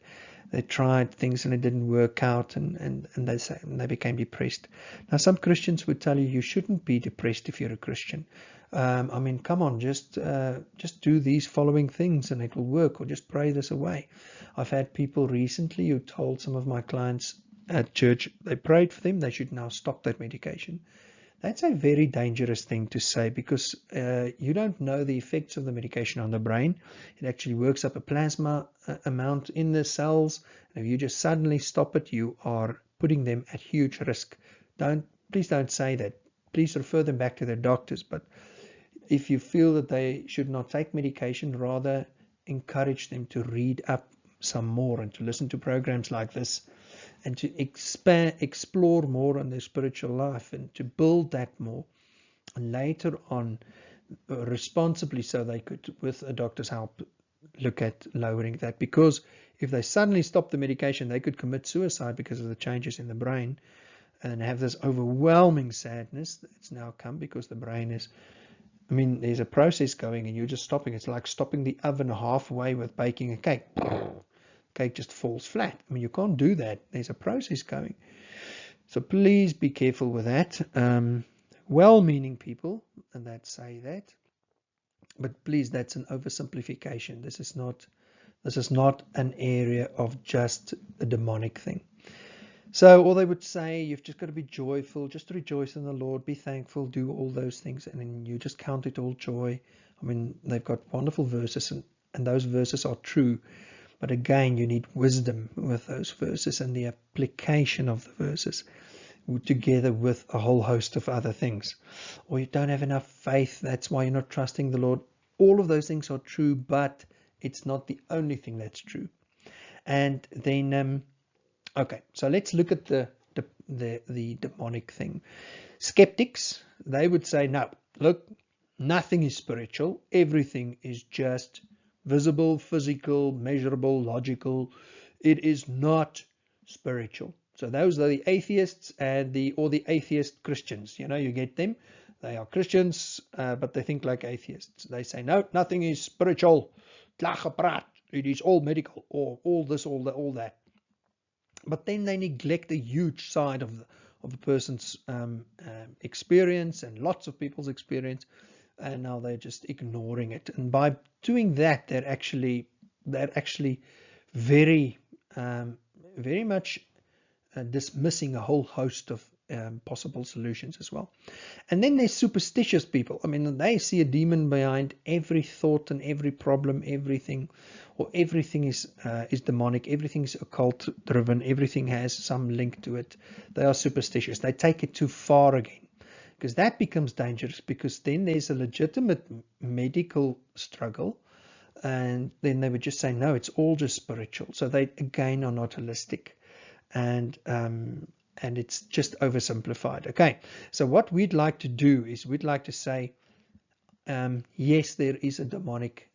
they tried things and it didn't work out, and they became depressed. Now, some Christians would tell you shouldn't be depressed if you're a Christian. I mean, come on, just do these following things and it will work, or just pray this away. I've had people recently who told some of my clients at church they prayed for them, they should now stop that medication. That's a very dangerous thing to say, because you don't know the effects of the medication on the brain. It actually works up a plasma amount in the cells. And if you just suddenly stop it, you are putting them at huge risk. Please don't say that. Please refer them back to their doctors. But if you feel that they should not take medication, rather encourage them to read up some more and to listen to programs like this, and to explore more on their spiritual life and to build that more, and later on responsibly, so they could, with a doctor's help, look at lowering that. Because if they suddenly stop the medication, they could commit suicide because of the changes in the brain, and have this overwhelming sadness that's now come because the brain is, I mean, there's a process going and you're just stopping. It's like stopping the oven halfway with baking a cake. Cake just falls flat. I mean, you can't do that. There's a process going. So please be careful with that. Well-meaning people, and that say that, but please, that's an oversimplification. This is not an area of just a demonic thing. So, or they would say, you've just got to be joyful, just rejoice in the Lord, be thankful, do all those things, and then you just count it all joy. I mean, they've got wonderful verses, and those verses are true. But again, you need wisdom with those verses and the application of the verses together with a whole host of other things. Or you don't have enough faith, that's why you're not trusting the Lord. All of those things are true, but it's not the only thing that's true. And then, okay, so let's look at the demonic thing. Skeptics, they would say, no, look, nothing is spiritual. Everything is just visible, physical, measurable, logical. It is not spiritual. So those are the atheists or the atheist Christians. You get them. They are Christians, but they think like atheists. They say, no, nothing is spiritual. It is all medical, or all this, all that. But then they neglect the huge side of the person's experience and lots of people's experience, and now they're just ignoring it. And by doing that, they're actually very very much dismissing a whole host of possible solutions as well. And then there's superstitious people. I mean, they see a demon behind every thought and every problem, everything is demonic, everything is occult driven, everything has some link to it. They are superstitious. They take it too far again, because that becomes dangerous, because then there's a legitimate medical struggle, and then they would just say, no, it's all just spiritual. So they again are not holistic, and it's just oversimplified. Okay, so what we'd like to do is we'd like to say, yes, there is a demonic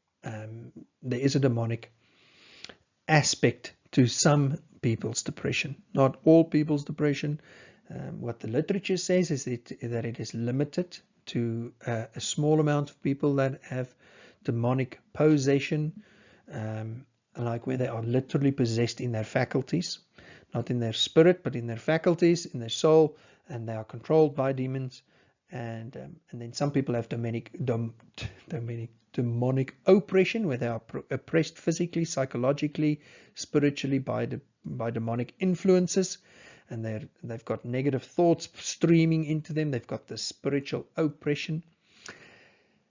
aspect to some people's depression, not all people's depression. What the literature says is that it is limited to a small amount of people that have demonic possession, like where they are literally possessed in their faculties, not in their spirit, but in their faculties, in their soul, and they are controlled by demons. And then some people have demonic oppression, where they are oppressed physically, psychologically, spiritually by demonic influences, and they've got negative thoughts streaming into them. They've got the spiritual oppression.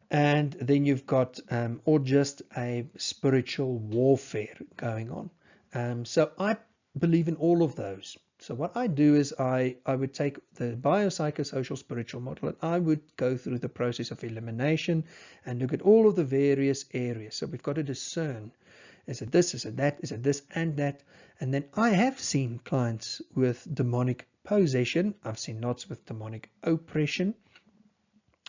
And then you've got or just a spiritual warfare going on. So I believe in all of those. So what I do is I would take the biopsychosocial-spiritual model, and I would go through the process of elimination and look at all of the various areas. So we've got to discern, is it this, is it that, is it this and that? And then I have seen clients with demonic possession. I've seen lots with demonic oppression.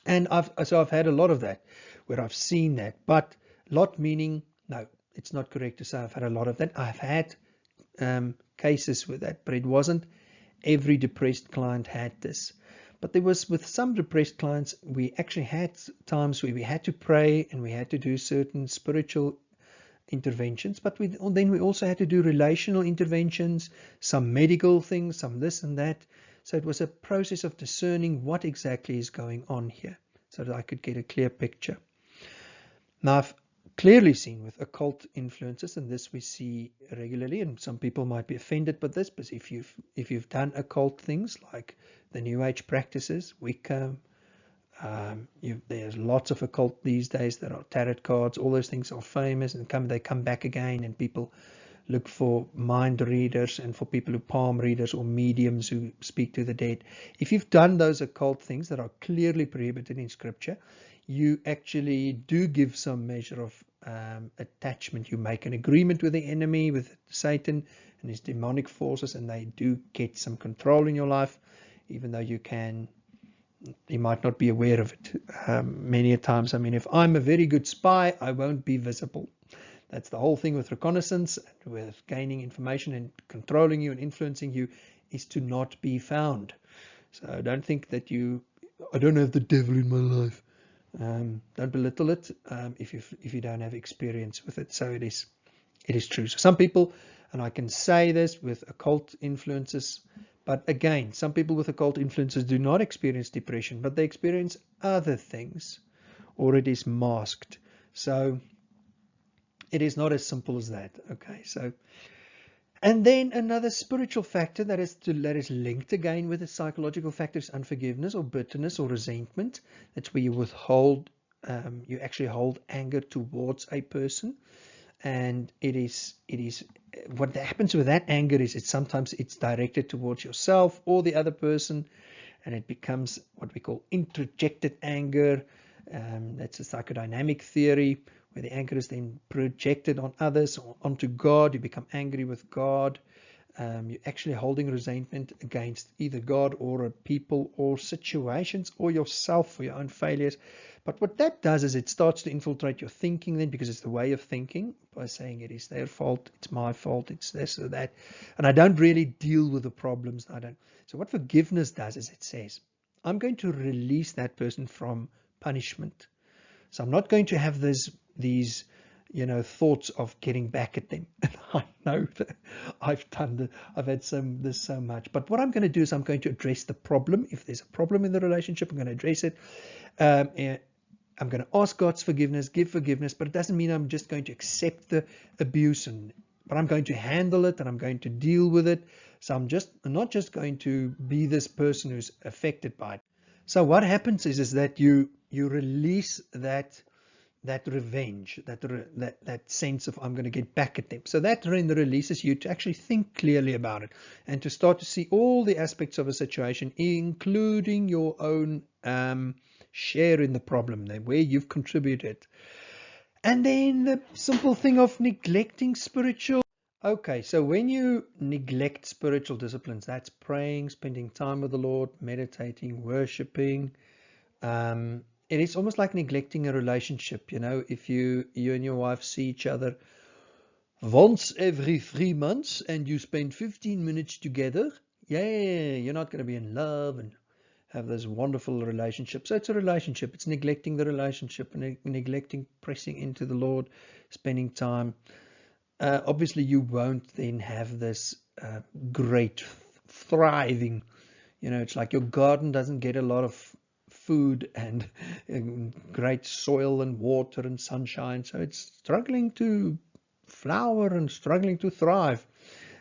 And I've had a lot of that where I've seen that, but lot meaning, no, it's not correct to say I've had a lot of that. I've had cases with that, but it wasn't every depressed client had this. But there was, with some depressed clients, we actually had times where we had to pray and we had to do certain spiritual interventions, but then we also had to do relational interventions, some medical things, some this and that. So it was a process of discerning what exactly is going on here, so that I could get a clear picture. Now, I've clearly seen with occult influences, and this we see regularly, and some people might be offended by this, but if you've done occult things like the New Age practices, Wicca, there's lots of occult these days. There are tarot cards, all those things are famous, and they come back again, and people look for mind readers and for people who palm readers or mediums who speak to the dead. If you've done those occult things that are clearly prohibited in Scripture, you actually do give some measure of attachment. You make an agreement with the enemy, with Satan and his demonic forces, and they do get some control in your life, even though you might not be aware of it. Many a times, I mean, if I'm a very good spy, I won't be visible. That's the whole thing with reconnaissance, with gaining information and controlling you and influencing you, is to not be found. So don't think that I don't have the devil in my life. Don't belittle it if you don't have experience with it. So it is true. So some people, and I can say this with occult influences, but again, some people with occult influences do not experience depression, but they experience other things, or it is masked. So it is not as simple as that. Okay, so, and then another spiritual factor that is linked again with the psychological factor is unforgiveness or bitterness or resentment. That's where you withhold, you actually hold anger towards a person. and it is what happens with that anger is sometimes it's directed towards yourself or the other person, and it becomes what we call introjected anger. That's a psychodynamic theory where the anger is then projected on others or onto God. You become angry with God. You're actually holding resentment against either God or a people or situations or yourself for your own failures. But what that does is it starts to infiltrate your thinking then, because it's the way of thinking, by saying it is their fault, it's my fault, it's this or that. And I don't really deal with the problems. So what forgiveness does is it says, I'm going to release that person from punishment. So I'm not going to have these thoughts of getting back at them. And I know that I've had this so much. But what I'm going to do is I'm going to address the problem. If there's a problem in the relationship, I'm going to address it. I'm going to ask God's forgiveness, give forgiveness, but it doesn't mean I'm just going to accept the abuse, but I'm going to handle it and I'm going to deal with it. So I'm not just going to be this person who's affected by it. So what happens is that you release that revenge, that sense of I'm going to get back at them. So that then releases you to actually think clearly about it and to start to see all the aspects of a situation, including your own share in the problem, where you've contributed. And then the simple thing of neglecting spiritual. Okay, so when you neglect spiritual disciplines, that's praying, spending time with the Lord, meditating, worshiping. It is almost like neglecting a relationship. If you and your wife see each other once every 3 months and you spend 15 minutes together, you're not going to be in love and have this wonderful relationship. So it's a relationship. It's neglecting the relationship and neglecting pressing into the Lord, spending time. Obviously, you won't then have this great thriving. It's like your garden doesn't get a lot of food and great soil and water and sunshine. So it's struggling to flower and struggling to thrive.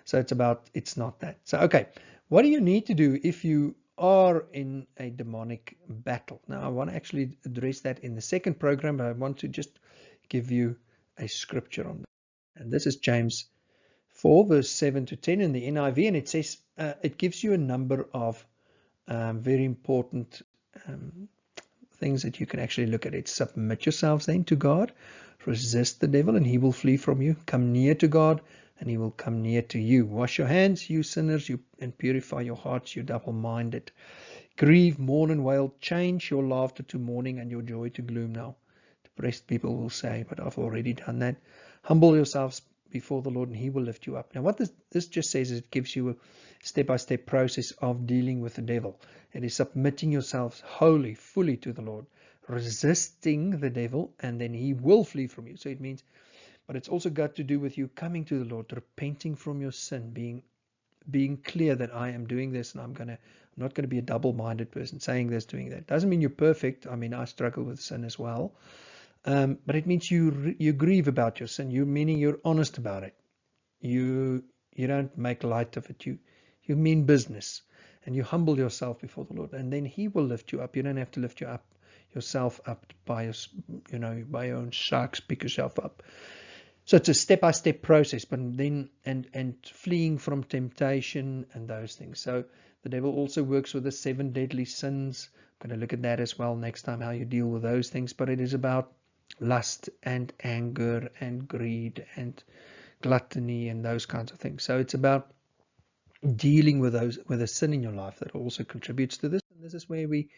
So it's not that. So, okay, what do you need to do if you are in a demonic battle? Now, I want to actually address that in the second program, but I want to just give you a scripture on that. And this is James 4, verse 7 to 10 in the NIV, and it says, it gives you a number of very important things that you can actually look at. It submit yourselves then to God, resist the devil and he will flee from you. Come near to God and he will come near to you. Wash your hands, you sinners, and purify your hearts, you double-minded. Grieve, mourn and wail. Change your laughter to mourning and your joy to gloom. Now, depressed people will say, but I've already done that. Humble yourselves before the Lord and he will lift you up. Now, what this just says is it gives you a step-by-step process of dealing with the devil. It is submitting yourselves wholly, fully to the Lord, resisting the devil, and then he will flee from you. So it means, but it's also got to do with you coming to the Lord, repenting from your sin, being clear that I am doing this and I'm not going to be a double-minded person, saying this, doing that. Doesn't mean you're perfect. I mean, I struggle with sin as well. But it means you grieve about your sin. Meaning you're honest about it. You don't make light of it. You mean business, and you humble yourself before the Lord, and then he will lift you up. You don't have to lift yourself up by your own sharks, pick yourself up. So it's a step-by-step process, but then and fleeing from temptation and those things. So the devil also works with the 7 deadly sins. I'm going to look at that as well next time, how you deal with those things. But it is about lust and anger and greed and gluttony and those kinds of things. So it's about dealing with a sin in your life that also contributes to this. And this is where we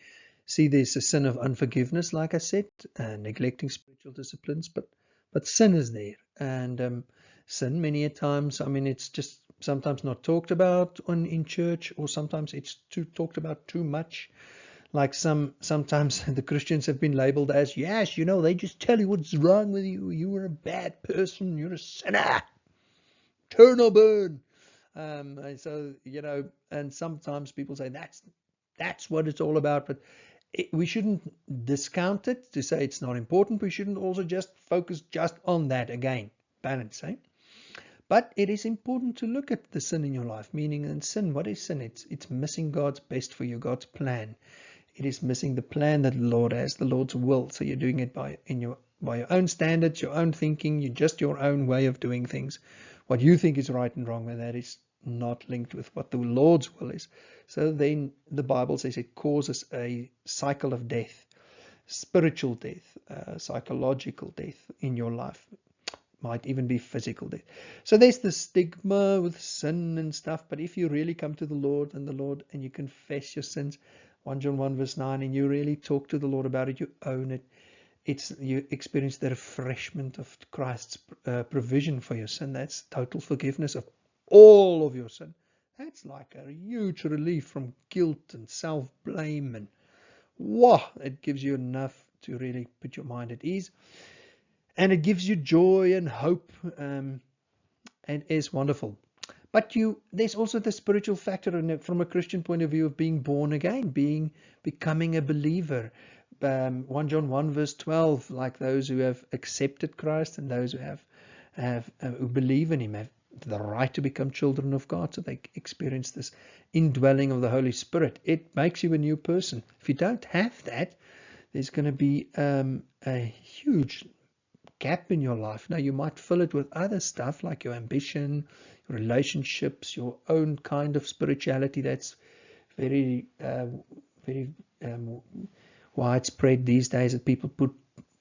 see there's a sin of unforgiveness, like I said, neglecting spiritual disciplines, but sin is there. And sin, many a times, I mean, it's just sometimes not talked about in church, or sometimes it's talked about too much. Like sometimes the Christians have been labeled as, yes, they just tell you what's wrong with you. You are a bad person. You're a sinner. Turn or burn. So, and sometimes people say that's what it's all about. But we shouldn't discount it to say it's not important. We shouldn't also just focus just on that. Again, balance, eh? But it is important to look at the sin in your life. Meaning, in sin, what is sin? It's missing God's best for you, God's plan. It is missing the plan that the Lord has, the Lord's will. So you're doing it by your own standards, your own thinking, just your own way of doing things, what you think is right and wrong, and that is not linked with what the Lord's will is. So then the Bible says it causes a cycle of death, spiritual death, psychological death in your life. Might even be physical death. So there's the stigma with sin and stuff, but if you really come to the Lord and you confess your sins, 1 John 1 verse 9, and you really talk to the Lord about it, you own it, you experience the refreshment of Christ's provision for your sin. That's total forgiveness of all of your sin. That's like a huge relief from guilt and self-blame, and wow, it gives you enough to really put your mind at ease. And it gives you joy and hope, and is wonderful. But there's also the spiritual factor from a Christian point of view of being born again, becoming a believer. 1 John 1 verse 12, like those who have accepted Christ and those who believe in Him have the right to become children of God. So they experience this indwelling of the Holy Spirit. It makes you a new person. If you don't have that, there's going to be a huge gap in your life. Now you might fill it with other stuff like your ambition, your relationships, your own kind of spirituality that's very widespread these days, that people put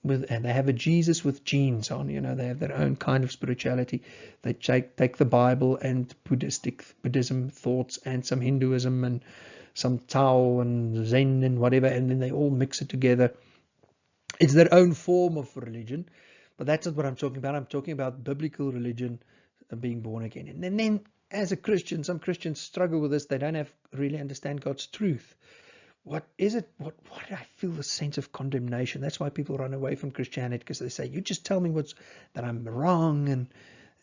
with, and they have a Jesus with jeans on. They have their own kind of spirituality. They take the Bible and Buddhism thoughts and some Hinduism and some Tao and Zen and whatever, and then they all mix it together. It's their own form of religion. But that's not what I'm talking about. I'm talking about biblical religion, being born again. And then as a Christian, some Christians struggle with this. They don't really understand God's truth. What is it? Why do I feel the sense of condemnation? That's why people run away from Christianity, because they say, you just tell me that I'm wrong,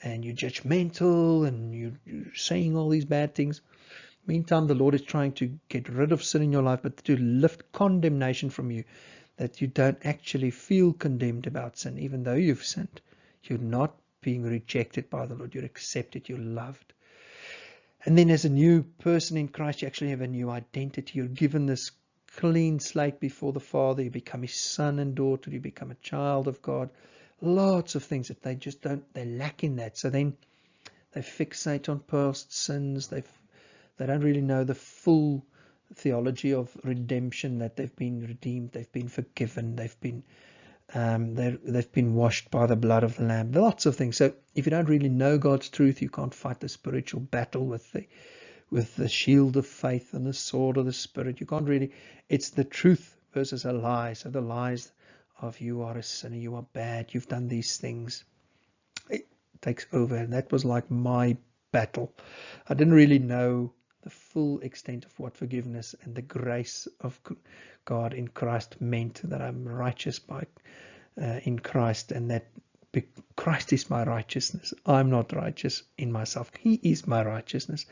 and you're judgmental, and you're saying all these bad things. Meantime, the Lord is trying to get rid of sin in your life, but to lift condemnation from you, that you don't actually feel condemned about sin, even though you've sinned. You're not being rejected by the Lord. You're accepted. You're loved. And then as a new person in Christ, you actually have a new identity. You're given this clean slate before the Father. You become His son and daughter. You become a child of God. Lots of things that they just don't, they lack in that. So then they fixate on past sins. They don't really know the full theology of redemption, that they've been redeemed, they've been forgiven, they've been washed by the blood of the Lamb. Lots of things. So if you don't really know God's truth, you can't fight the spiritual battle with the shield of faith and the sword of the Spirit. You can't really. It's the truth versus a lie. So the lies of you are a sinner, you are bad, you've done these things, it takes over. And that was like my battle. I didn't really know the full extent of what forgiveness and the grace of God in Christ meant, that I'm righteous in Christ, and that Christ is my righteousness. I'm not righteous in myself. He is my righteousness,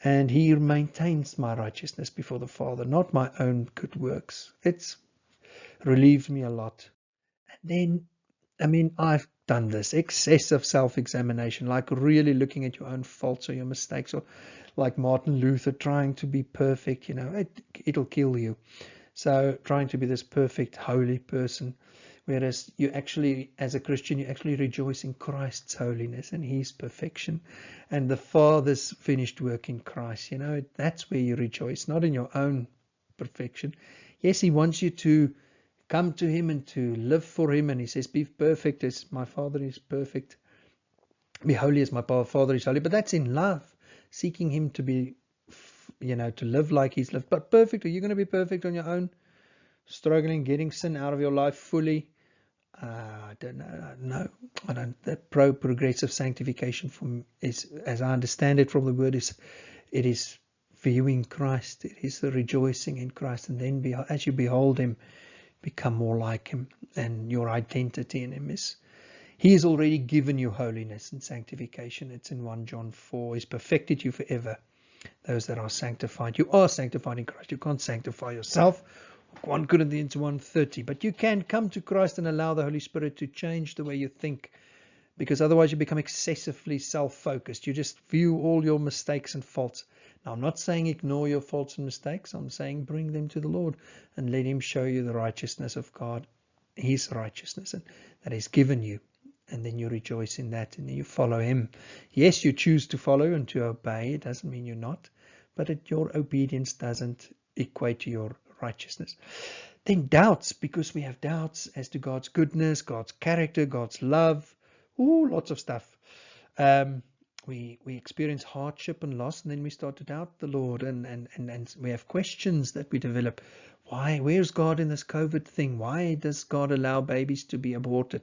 and He maintains my righteousness before the Father, not my own good works. It's relieved me a lot. And then, I've done this excessive self-examination, like really looking at your own faults or your mistakes, or like Martin Luther trying to be perfect. It'll kill you. So trying to be this perfect, holy person, whereas you actually, as a Christian, you actually rejoice in Christ's holiness and His perfection, and the Father's finished work in Christ. That's where you rejoice, not in your own perfection. Yes, He wants you to come to Him and to live for Him, and He says, be perfect as my Father is perfect, be holy as my Father is holy. But that's in love, seeking Him to be, to live like He's lived. But perfect, are you going to be perfect on your own, struggling, getting sin out of your life fully? I don't know. No, I don't. The progressive sanctification is, as I understand it from the Word, it is viewing Christ. It is the rejoicing in Christ, and then as you behold Him, become more like Him, and your identity in Him is, He has already given you holiness and sanctification. It's in 1 John 4. He's perfected you forever. Those that are sanctified. You are sanctified in Christ. You can't sanctify yourself. 1 Corinthians 1:30. But you can come to Christ and allow the Holy Spirit to change the way you think, because otherwise you become excessively self-focused. You just view all your mistakes and faults. Now, I'm not saying ignore your faults and mistakes. I'm saying bring them to the Lord and let Him show you the righteousness of God his righteousness and that he's given you. And then you rejoice in that, and then you follow him. Yes, you choose to follow and to obey. It doesn't mean you're not, but your obedience doesn't equate to your righteousness. Then doubts, because we have doubts as to God's goodness, God's character, God's love. Lots of stuff. We experience hardship and loss, and then we start to doubt the Lord, and we have questions that we develop. Where's God in this COVID thing? Why does God allow babies to be aborted?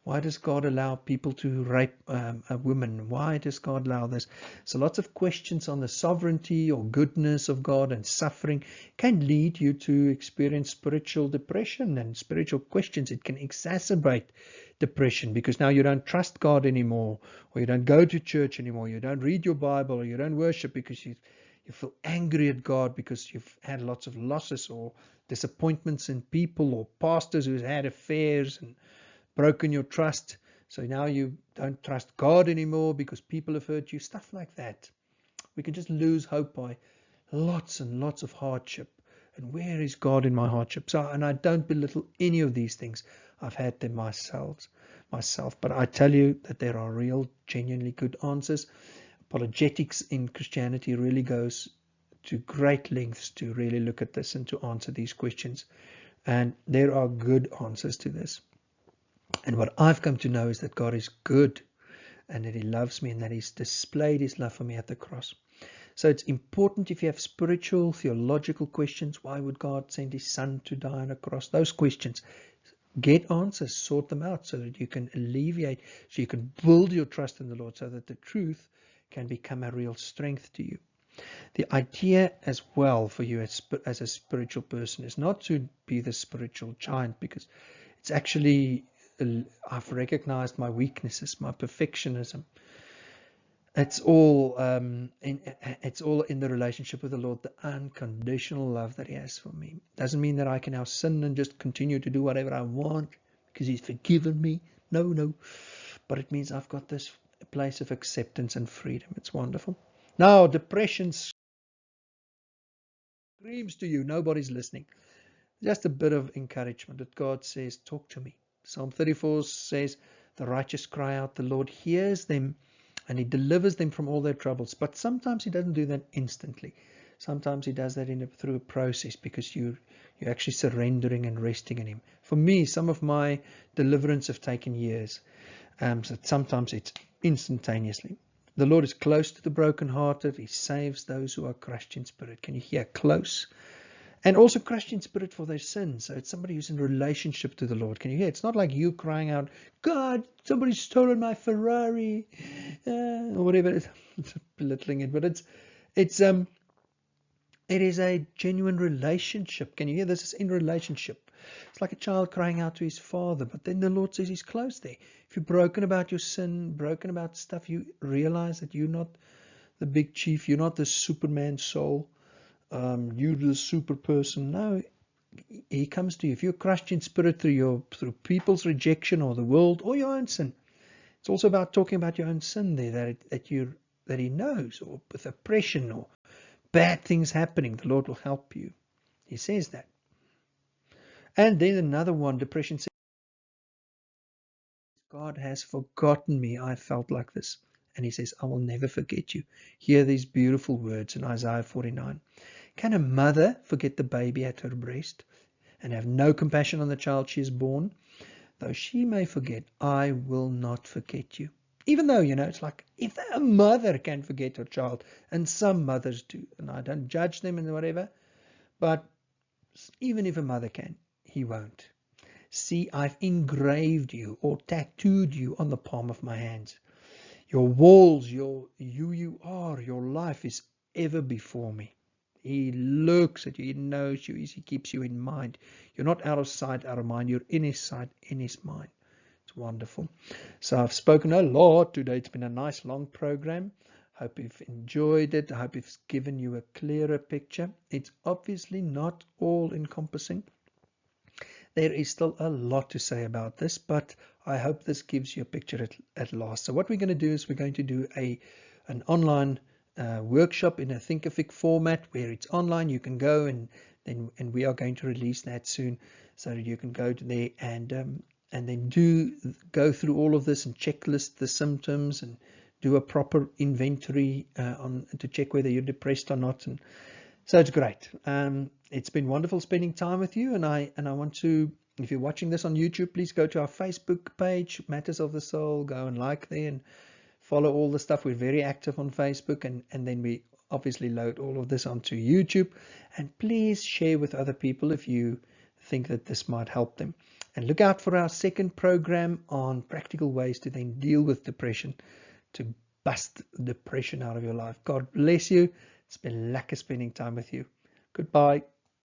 Why does God allow people to rape a woman? Why does God allow this? So lots of questions on the sovereignty or goodness of God, and suffering can lead you to experience spiritual depression and spiritual questions. It can exacerbate depression because now you don't trust God anymore, or you don't go to church anymore, you don't read your Bible, or you don't worship because you feel angry at God because you've had lots of losses or disappointments in people, or pastors who's had affairs and broken your trust. So now you don't trust God anymore because people have hurt you, stuff like that. We can just lose hope by lots and lots of hardship. And where is God in my hardship? And I don't belittle any of these things. I've had them myself. But I tell you that there are real, genuinely good answers. Apologetics in Christianity really goes to great lengths to really look at this and to answer these questions. And there are good answers to this. And what I've come to know is that God is good, and that he loves me, and that he's displayed his love for me at the cross. So it's important, if you have spiritual, theological questions, why would God send his son to die on a cross? Those questions, get answers, sort them out so that you can alleviate, so you can build your trust in the Lord, so that the truth can become a real strength to you. The idea as well for you as a spiritual person is not to be the spiritual giant, because it's actually, I've recognized my weaknesses, my perfectionism. It's all in the relationship with the Lord, the unconditional love that he has for me. Doesn't mean that I can now sin and just continue to do whatever I want because he's forgiven me. No. But it means I've got this place of acceptance and freedom. It's wonderful. Now, depression screams to you. Nobody's listening. Just a bit of encouragement that God says, talk to me. Psalm 34 says, the righteous cry out, the Lord hears them, and he delivers them from all their troubles. But sometimes he doesn't do that instantly. Sometimes he does that through a process, because you're actually surrendering and resting in him. For me, some of my deliverance have taken years. So sometimes it's instantaneously. The Lord is close to the brokenhearted. He saves those who are crushed in spirit. Can you hear? Close. And also crushed in spirit for their sins. So it's somebody who's in relationship to the Lord. Can you hear? It's not like you crying out, God, somebody's stolen my Ferrari, or whatever. It's belittling it, but it is a genuine relationship. Can you hear? This is in relationship. It's like a child crying out to his father, but then the Lord says he's close there. If you're broken about your sin, broken about stuff, you realize that you're not the big chief, you're not the Superman soul. You're the super person. No, he comes to you. If you're crushed in spirit through people's rejection or the world or your own sin, it's also about talking about your own sin there, that he knows, or with oppression or bad things happening, the Lord will help you. He says that. And then another one, depression says, God has forgotten me. I felt like this. And he says, I will never forget you. Hear these beautiful words in Isaiah 49. Can a mother forget the baby at her breast and have no compassion on the child she has born? Though she may forget, I will not forget you. Even though, it's like, if a mother can forget her child, and some mothers do, and I don't judge them and whatever, but even if a mother can, he won't. See, I've engraved you or tattooed you on the palm of my hands. Your walls, you are, your life is ever before me. He looks at you, he knows you, he keeps you in mind. You're not out of sight, out of mind, you're in his sight, in his mind. It's wonderful. So I've spoken a lot today. It's been a nice long program. Hope you've enjoyed it. I hope it's given you a clearer picture. It's obviously not all encompassing. There is still a lot to say about this, but I hope this gives you a picture at last. So what we're going to do is we're going to do an online workshop in a Thinkific format, where it's online. You can go and then, and we are going to release that soon, so that you can go to there and then do go through all of this and checklist the symptoms and do a proper inventory to check whether you're depressed or not. And so it's great. It's been wonderful spending time with you, and I want to, if you're watching this on YouTube, please go to our Facebook page, Matters of the Soul. Go and like there and follow all the stuff. We're very active on Facebook, and then we obviously load all of this onto YouTube. And please share with other people if you think that this might help them. And look out for our second program on practical ways to then deal with depression, to bust depression out of your life. God bless you. It's been lekker spending time with you. Goodbye.